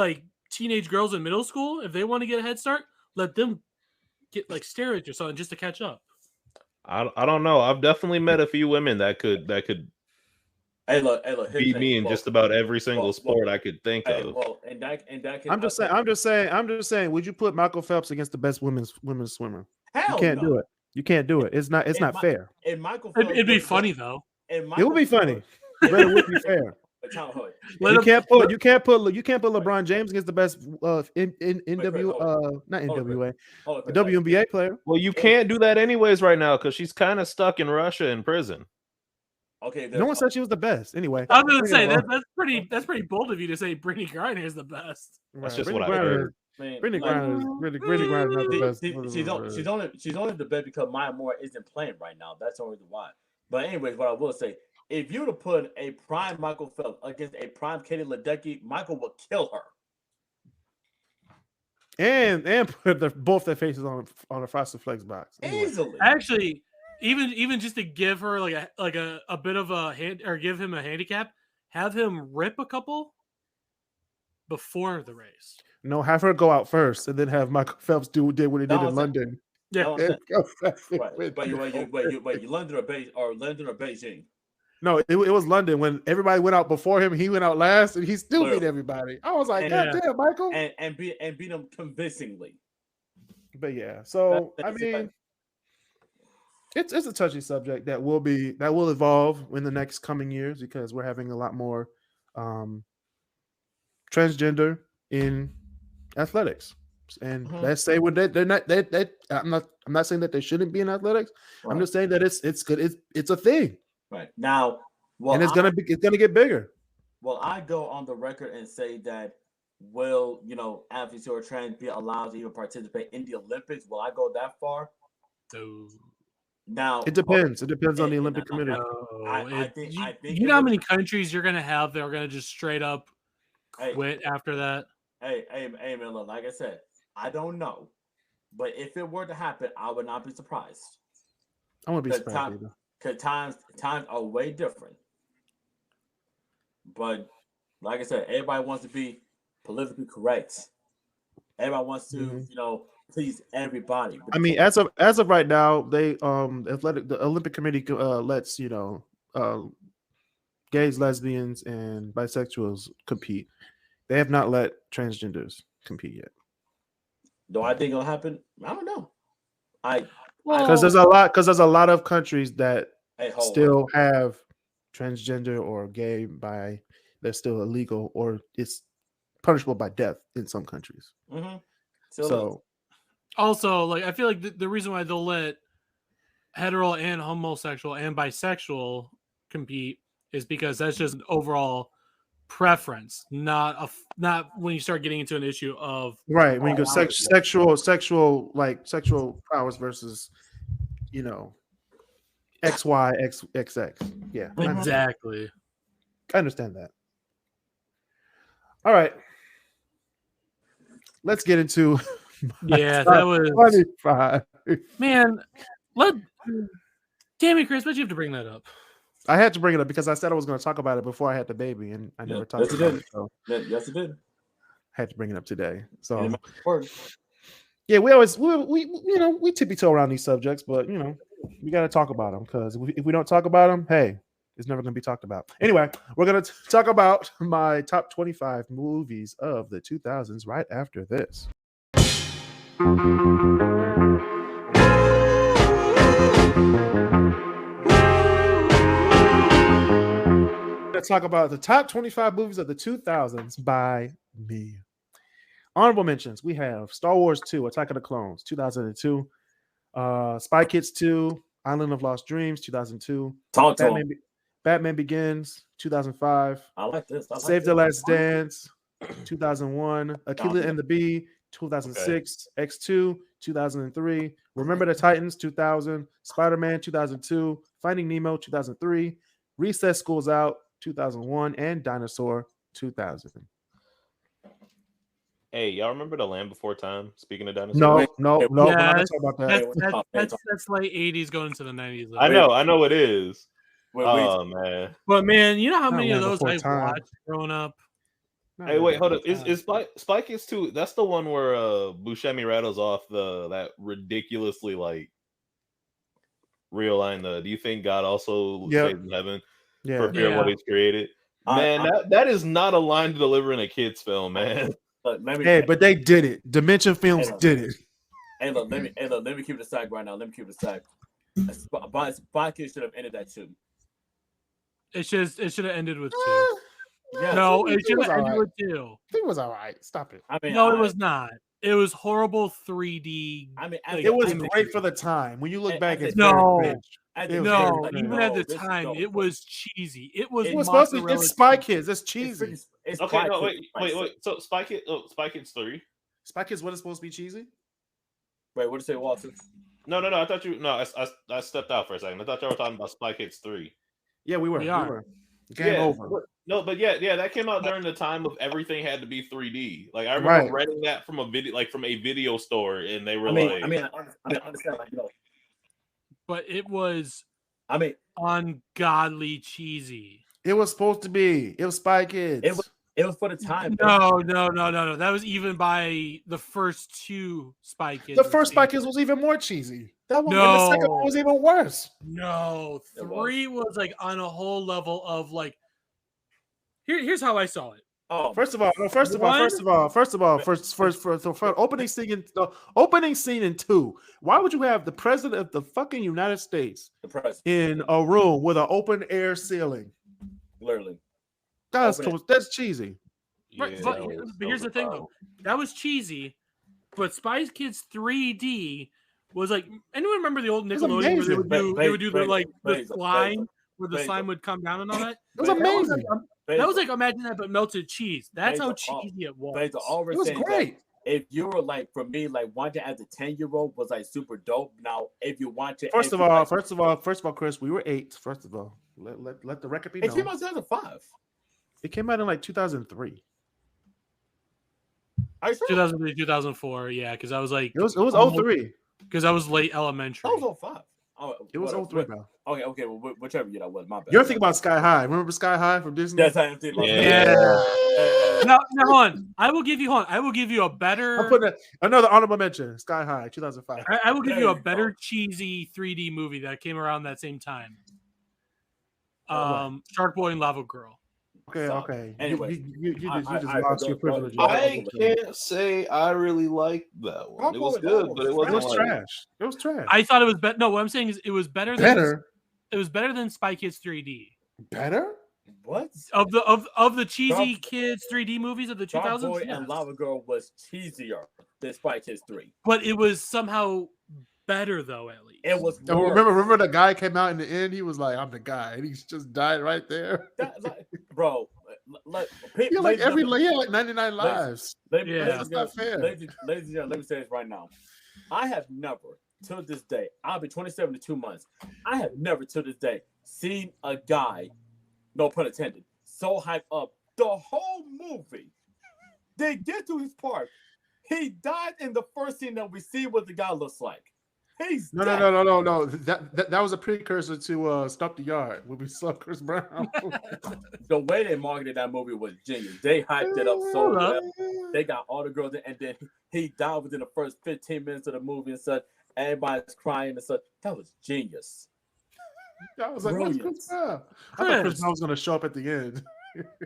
girls in middle school, if they want to get a head start, let them get like steroids or something just to catch up. I don't know. I've definitely met a few women that could beat me in just about every single sport I could think of. I'm just saying. Would you put Michael Phelps against the best women's swimmer? Hell, you can't do it. You can't do it. It's not fair. It'd be funny though. It would be funny, but it would be fair. You can't put LeBron James against the best WNBA player. Well, you can't do that anyways right now because she's kind of stuck in Russia in prison. Okay, no one said she was the best. Anyway, I was going to say that's pretty bold of you to say Brittany Griner is the best. That's just what I heard. Brittany Griner is not the best. She's only the best because Maya Moore isn't playing right now. That's the only reason why. But anyways, what I will say. If you were to put a prime Michael Phelps against a prime Katie Ledecky, Michael would kill her. And put both their faces on a Frosted Flakes box. Anyway. Easily. Actually, even just to give her like a bit of a hand or give him a handicap, have him rip a couple before the race. No, have her go out first and then have Michael Phelps did what he did in London. Yeah. But you London or Beijing? No, it was London. When everybody went out before him, he went out last, and he still beat everybody. I was like, God damn, Michael, and beat them convincingly. But yeah, so I mean, it's a touchy subject that will evolve in the next coming years because we're having a lot more transgender in athletics. And let's say when they're not that I'm not saying that they shouldn't be in athletics. Right. I'm just saying that it's good. It's a thing. Right now, and it's gonna get bigger. Well, I go on the record and say that will athletes who are trans be allowed to even participate in the Olympics? Will I go that far? So now it depends. It depends on the Olympic Committee. I think you know how many countries you're gonna have that are gonna just straight up quit after that. Hey, man, look, like I said, I don't know, but if it were to happen, I would not be surprised. I wouldn't be surprised either. Because times are way different. But like I said, everybody wants to be politically correct. Everybody wants to, please everybody. I mean, as of right now, the Olympic Committee lets gays, lesbians, and bisexuals compete. They have not let transgenders compete yet. Do I think it'll happen? I don't know. Because there's a lot of countries that still have transgender or gay bi. They're still illegal, or it's punishable by death in some countries. Mm-hmm. So, also, like I feel like the reason why they'll let hetero and homosexual and bisexual compete is because that's just an overall preference, not when you start getting into an issue of right when you go sexual powers versus XY XX. Yeah, exactly. I understand that. All right, let's get into that was 25. Man, damn it, Kris, why'd you have to bring that up? I had to bring it up because I said I was going to talk about it before I had the baby, and I never talked about it. So yes, it did. I had to bring it up today. So yeah, we tippy toe around these subjects, but we got to talk about them because if we don't talk about them, hey, it's never going to be talked about. Anyway, we're going to talk about my top 25 movies of the 2000s right after this. Let's talk about the top 25 movies of the 2000s by me. Honorable mentions: we have Star Wars 2, Attack of the Clones, 2002, Spy Kids 2, Island of Lost Dreams, 2002, Batman Begins, 2005. I like this. Save the Last Dance, 2001, Akilah and the Bee, 2006, X2, 2003, Remember the Titans, 2000, Spider-Man, 2002, Finding Nemo, 2003, Recess School's Out, 2001, and Dinosaur, 2000. Hey, y'all remember The Land Before Time? Speaking of dinosaurs, no. Yeah, we're not talking about that. That's late 80s going into the 90s. I know it is. Man. But man, you know how many of those I watched growing up? Hey, wait, hold up. Is Spy Kids 2? That's the one where Buscemi rattles off that ridiculously real line. Do you think God also stays in heaven for fear of what He's created? Man, that is not a line to deliver in a kid's film, man. But they did it. Dimension Films did it. Hey, look, let me keep it aside right now. Let me keep it aside. Spy Kids should have ended that too. It should have ended with 2. No, it should have ended with 2. I think it was all right. Stop it. It was not. It was horrible 3D. It was great for the time. When you look back, it's even at the time, it was cheesy. It was supposed to be. It's Spy Kids. It's cheesy. Okay, no, wait. So Spy Kids 3. Spy Kids, what is supposed to be cheesy? Wait, what did you say, Walter? No. I thought you. No, I stepped out for a second. I thought y'all were talking about Spy Kids 3. Yeah, we were. Game over. But that came out during the time of everything had to be 3D. Like I remember renting that from a video store, and they were I understand, but it was ungodly cheesy. It was supposed to be. It was Spy Kids. It was for the time. No. That was even by the first 2 Spy Kids. The first Spy Kids was even more cheesy. That one, the second one was even worse. No, 3 was on a whole level of Here's how I saw it. First of all, opening scene in 2. Why would you have the president of the fucking United States in a room with an open air ceiling? Literally, that's cheesy. Right, but here's the thing, though. That was cheesy, But Spy Kids 3D was like, anyone remember the old Nickelodeon where they would do the slime, where the slime would come down and all that? It was amazing. That was like, imagine that, but melted cheese. That's how cheesy it was. It was great. If you were like, for me, like watching as a 10-year-old was like super dope. Now, if you watch it, first of all, Kris, we were 8. First of all, let the record be known. It came out in 2005. It came out in like 2003. 2003, 2004, yeah, because I was like, it was 03. Because I was late elementary. That was 05. It was 03, bro. Okay, well, whichever year that was, my bad. You're thinking about Sky High. Remember Sky High from Disney? Yes, I am thinking about Now, hold on. I will give you a better. I'm putting another honorable mention. Sky High, 2005. I will give you a better cheesy 3D movie that came around that same time. Shark Boy and Lava Girl. Okay. Anyway, you just lost your privilege. I can't say I really liked that one. It was good, but it wasn't trash. It was trash. I thought it was better. No, what I'm saying is it was better. It was better than Spy Kids 3D. Better? What? Of the cheesy kids 3D movies of the 2000s? Shark Boy and Lava Girl was cheesier than Spy Kids 3. But it was somehow better, though, at least. It was. Remember the guy came out in the end? He was like, I'm the guy. And he just died right there. Bro. He had like 99 lives. That's not fair. Ladies and gentlemen, let me say this right now. I have never, till this day, I'll be 27 in 2 months. I have never, till this day, seen a guy, no pun intended, so hyped up the whole movie. They get to his part. He died in the first scene that we see what the guy looks like. He's no. That was a precursor to Stop the Yard when we saw Chris Brown. The way they marketed that movie was genius. They hyped it up so well. They got all the girls in, and then he died within the first 15 minutes of the movie and such. Everybody's crying and such. That was genius. I was like, what's Chris Brown? I thought Chris Brown was going to show up at the end.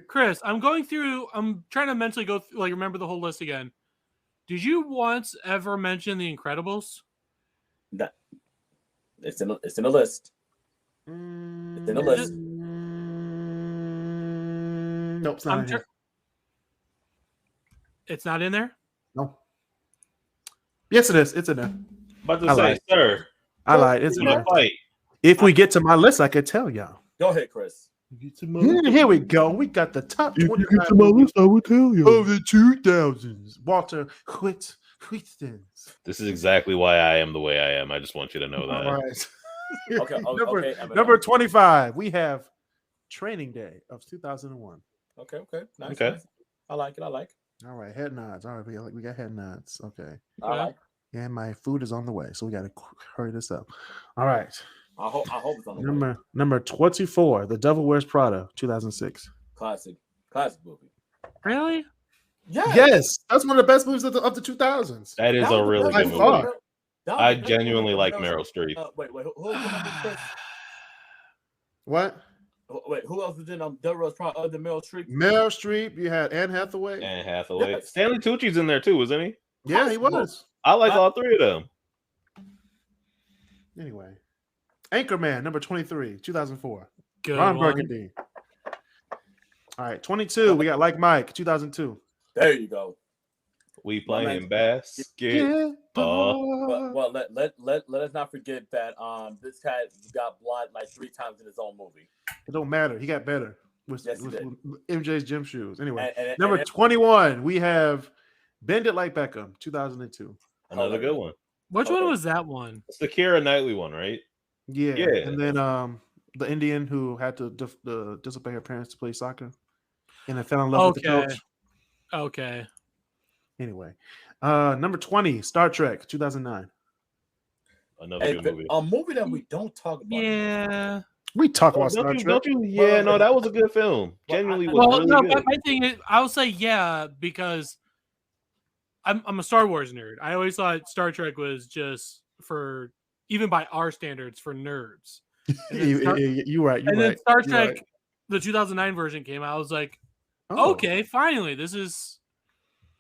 Kris, I'm trying to mentally go through, remember the whole list again. Did you once ever mention The Incredibles? That it's in the list. It's in the list. Nope, it's not in here. It's not in there? No. Yes, it is. It's in there. About to say, sir. I lied. It's in there. If we get to my list, I could tell y'all. Go ahead, Kris. Here we go. We got the top 25. If you get to my list, I will tell you. Of the 2000s. Walter Whitstons. This is exactly why I am the way I am. I just want you to know that. All right. Number 25, we have Training Day of 2001. Okay. Nice. Okay. I like it. All right, head nods. All right, we got head nods. Okay. All right. And my food is on the way, so we got to hurry this up. All right. I hope it's on the way. Number 24, The Devil Wears Prada, 2006. Classic movie. Really? Yes, that's one of the best movies of the 2000s. That is a really good movie. I genuinely like Meryl Streep. Wait, who else? What? Wait, who else was in Devil Wears Prada other than Meryl Streep? Meryl Streep. You had Anne Hathaway. Yes. Stanley Tucci's in there too, wasn't he? Yeah, he was. I like all three of them. Anyway, Anchorman, number 23, 2004. Good Ron one. Burgundy. All right, 22. We got Like Mike, 2002. There you go. We playing basketball. Well, let us not forget that this guy got blood like 3 times in his own movie. It don't matter. He got better with MJ's gym shoes. Anyway, number 21, we have Bend It Like Beckham, 2002. Another good one. Which one was that one? It's the Keira Knightley one, right? Yeah. And then the Indian who had to disobey her parents to play soccer and then fell in love with the coach. Okay. Anyway, number 20, Star Trek, 2009. Another good movie. A movie that we don't talk about. Yeah. We talk about Star Trek. Yeah, no, that was a good film. Genuinely was really good. My thing is, I'll say yeah because I'm a Star Wars nerd. I always thought Star Trek was just for, even by our standards, for nerds. You're right. Then Star Trek, the 2009 version came out. I was like, okay, finally, this is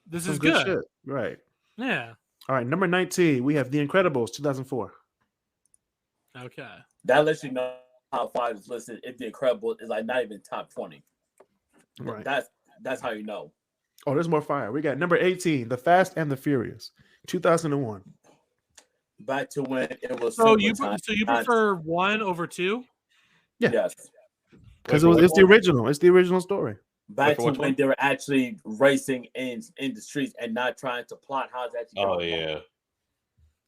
good. Shit. Right. Yeah. All right, number 19, we have The Incredibles, 2004. Okay. That lets you know how far is listed if The Incredibles is like not even top 20. Right. That's how you know. Oh, there's more fire. We got number 18, The Fast and the Furious, 2001. Back to when it was. So you prefer 1 over 2? Yeah. Yes. Because it's the original. It's the original story. Back to when they were actually racing in the streets and not trying to plot how it's actually going. Oh yeah.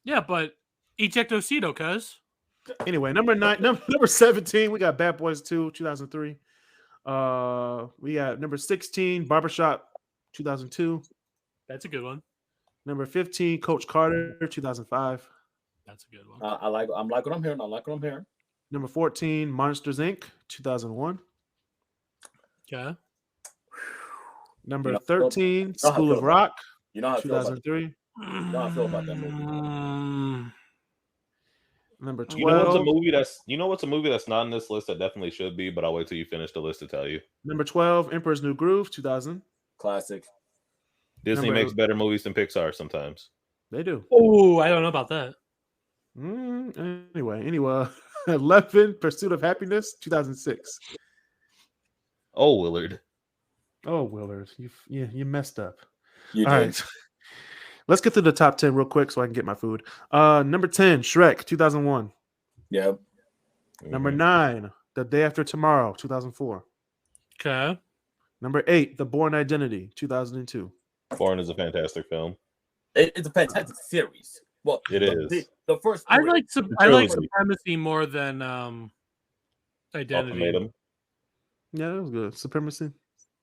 Yeah, but ejectocito, cuz. Anyway, number 17, we got Bad Boys 2, 2003. We got number 16, Barbershop, 2002. That's a good one. Number 15, Coach Carter, 2005. That's a good one. I like what I'm hearing. Number 14, Monsters Inc., 2001. Okay. Number 13, School of Rock, You know how I feel about 2003. You know how I feel about that movie. Number 12. You know what's a movie that's not in this list that definitely should be, but I'll wait till you finish the list to tell you. Number 12, Emperor's New Groove, 2000. Classic. Disney makes better movies than Pixar sometimes. They do. Oh, I don't know about that. Anyway, 11, Pursuit of Happiness, 2006. Oh, Willard. Oh, Willard, you messed up. You All did. right. Let's get through the top 10 real quick so I can get my food. Number 10, Shrek, 2001. Yep. Number 9, The Day After Tomorrow, 2004. Okay. Number 8, The Bourne Identity, 2002. Bourne is a fantastic film. It's a fantastic series. Well, It is. The first. I three. like trilogy. Supremacy more than Identity. Ultimatum. Yeah, that was good. Supremacy.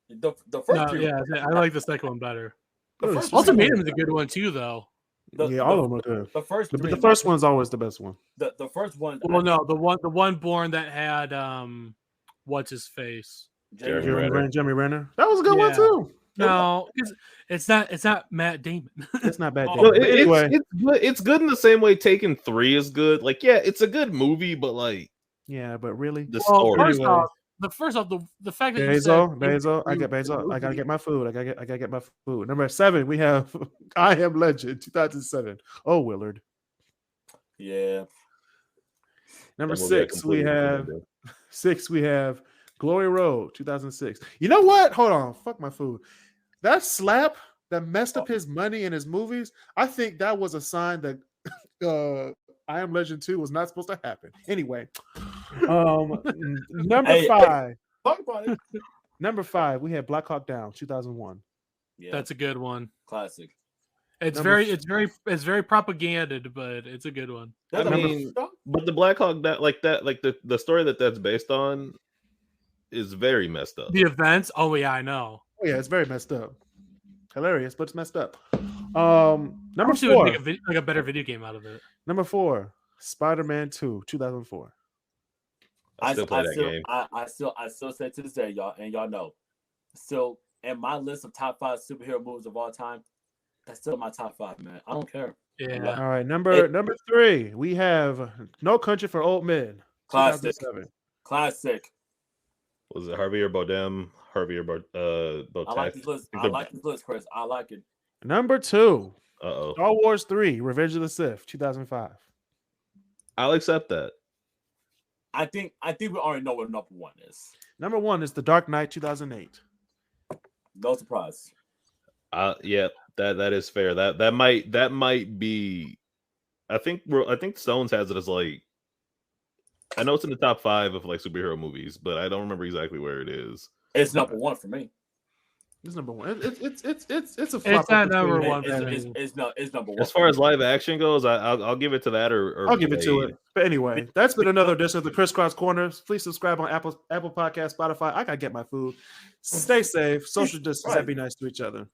the first No, three. yeah, I like the second one better. The first Ultimatum is a good one too, though. All of them are good. The first. But three, the first one's always the best one. The first one. Well, no, the one Born that had what's his face? Jeremy Renner. That was a good one Yeah. too. No, it's not Matt Damon. It's not bad. Oh, No, But anyway, it's good in the same way Taken 3 is good. Like, yeah, it's a good movie, but like yeah, but really, the Well, story. first off, the fact that Basil, I gotta get my food. I gotta get my food. Number 7, we have I Am Legend, 2007. Oh, Willard. Yeah. Number That movie I 6, we completely have we have Glory Road, 2006. You know what? Hold on. Fuck my food. That slap that messed up his money in his movies, I think that was a sign that I Am Legend 2 was not supposed to happen. Anyway, number 5. Talk about it. Number 5, we had Black Hawk Down, 2001. Yeah. That's a good one. Classic. It's Number very propaganded, but it's a good one. I mean, but the Black Hawk the story that's based on is very messed up. The events. Oh yeah, I know. Oh, yeah, it's very messed up. Hilarious, but it's messed up. Number She 4. would make a better video game out of it. Number 4, Spider-Man 2, 2004. I still play that game. I still say to this day, y'all, and y'all know, still in my list of top 5 superhero movies of all time, that's still my top 5, man. I don't care. Yeah. All right, number 3, we have No Country for Old Men, Classic. 2007. Classic. Was it Harvey or Bardem? Harvey or Botek? I like this list. I like this list, Chris. I like it. Number 2, Uh-oh. Star Wars 3, Revenge of the Sith, 2005. I'll accept that. I think we already know what number 1 is. Number 1 is The Dark Knight, 2008. No surprise. Yeah, that is fair. That might be. I think Stones has it as like. I know it's in the top 5 of like superhero movies, but I don't remember exactly where it is. It's number 1 for me. It's number 1. It's a flop. It's not number 1. It's number 1. As far as live action goes, I'll give it to that or I'll give it to it. But anyway, that's been another edition of the KrisCross Corner. Please subscribe on Apple Podcast, Spotify. I gotta get my food. Stay safe. Social distance. And be nice to each other.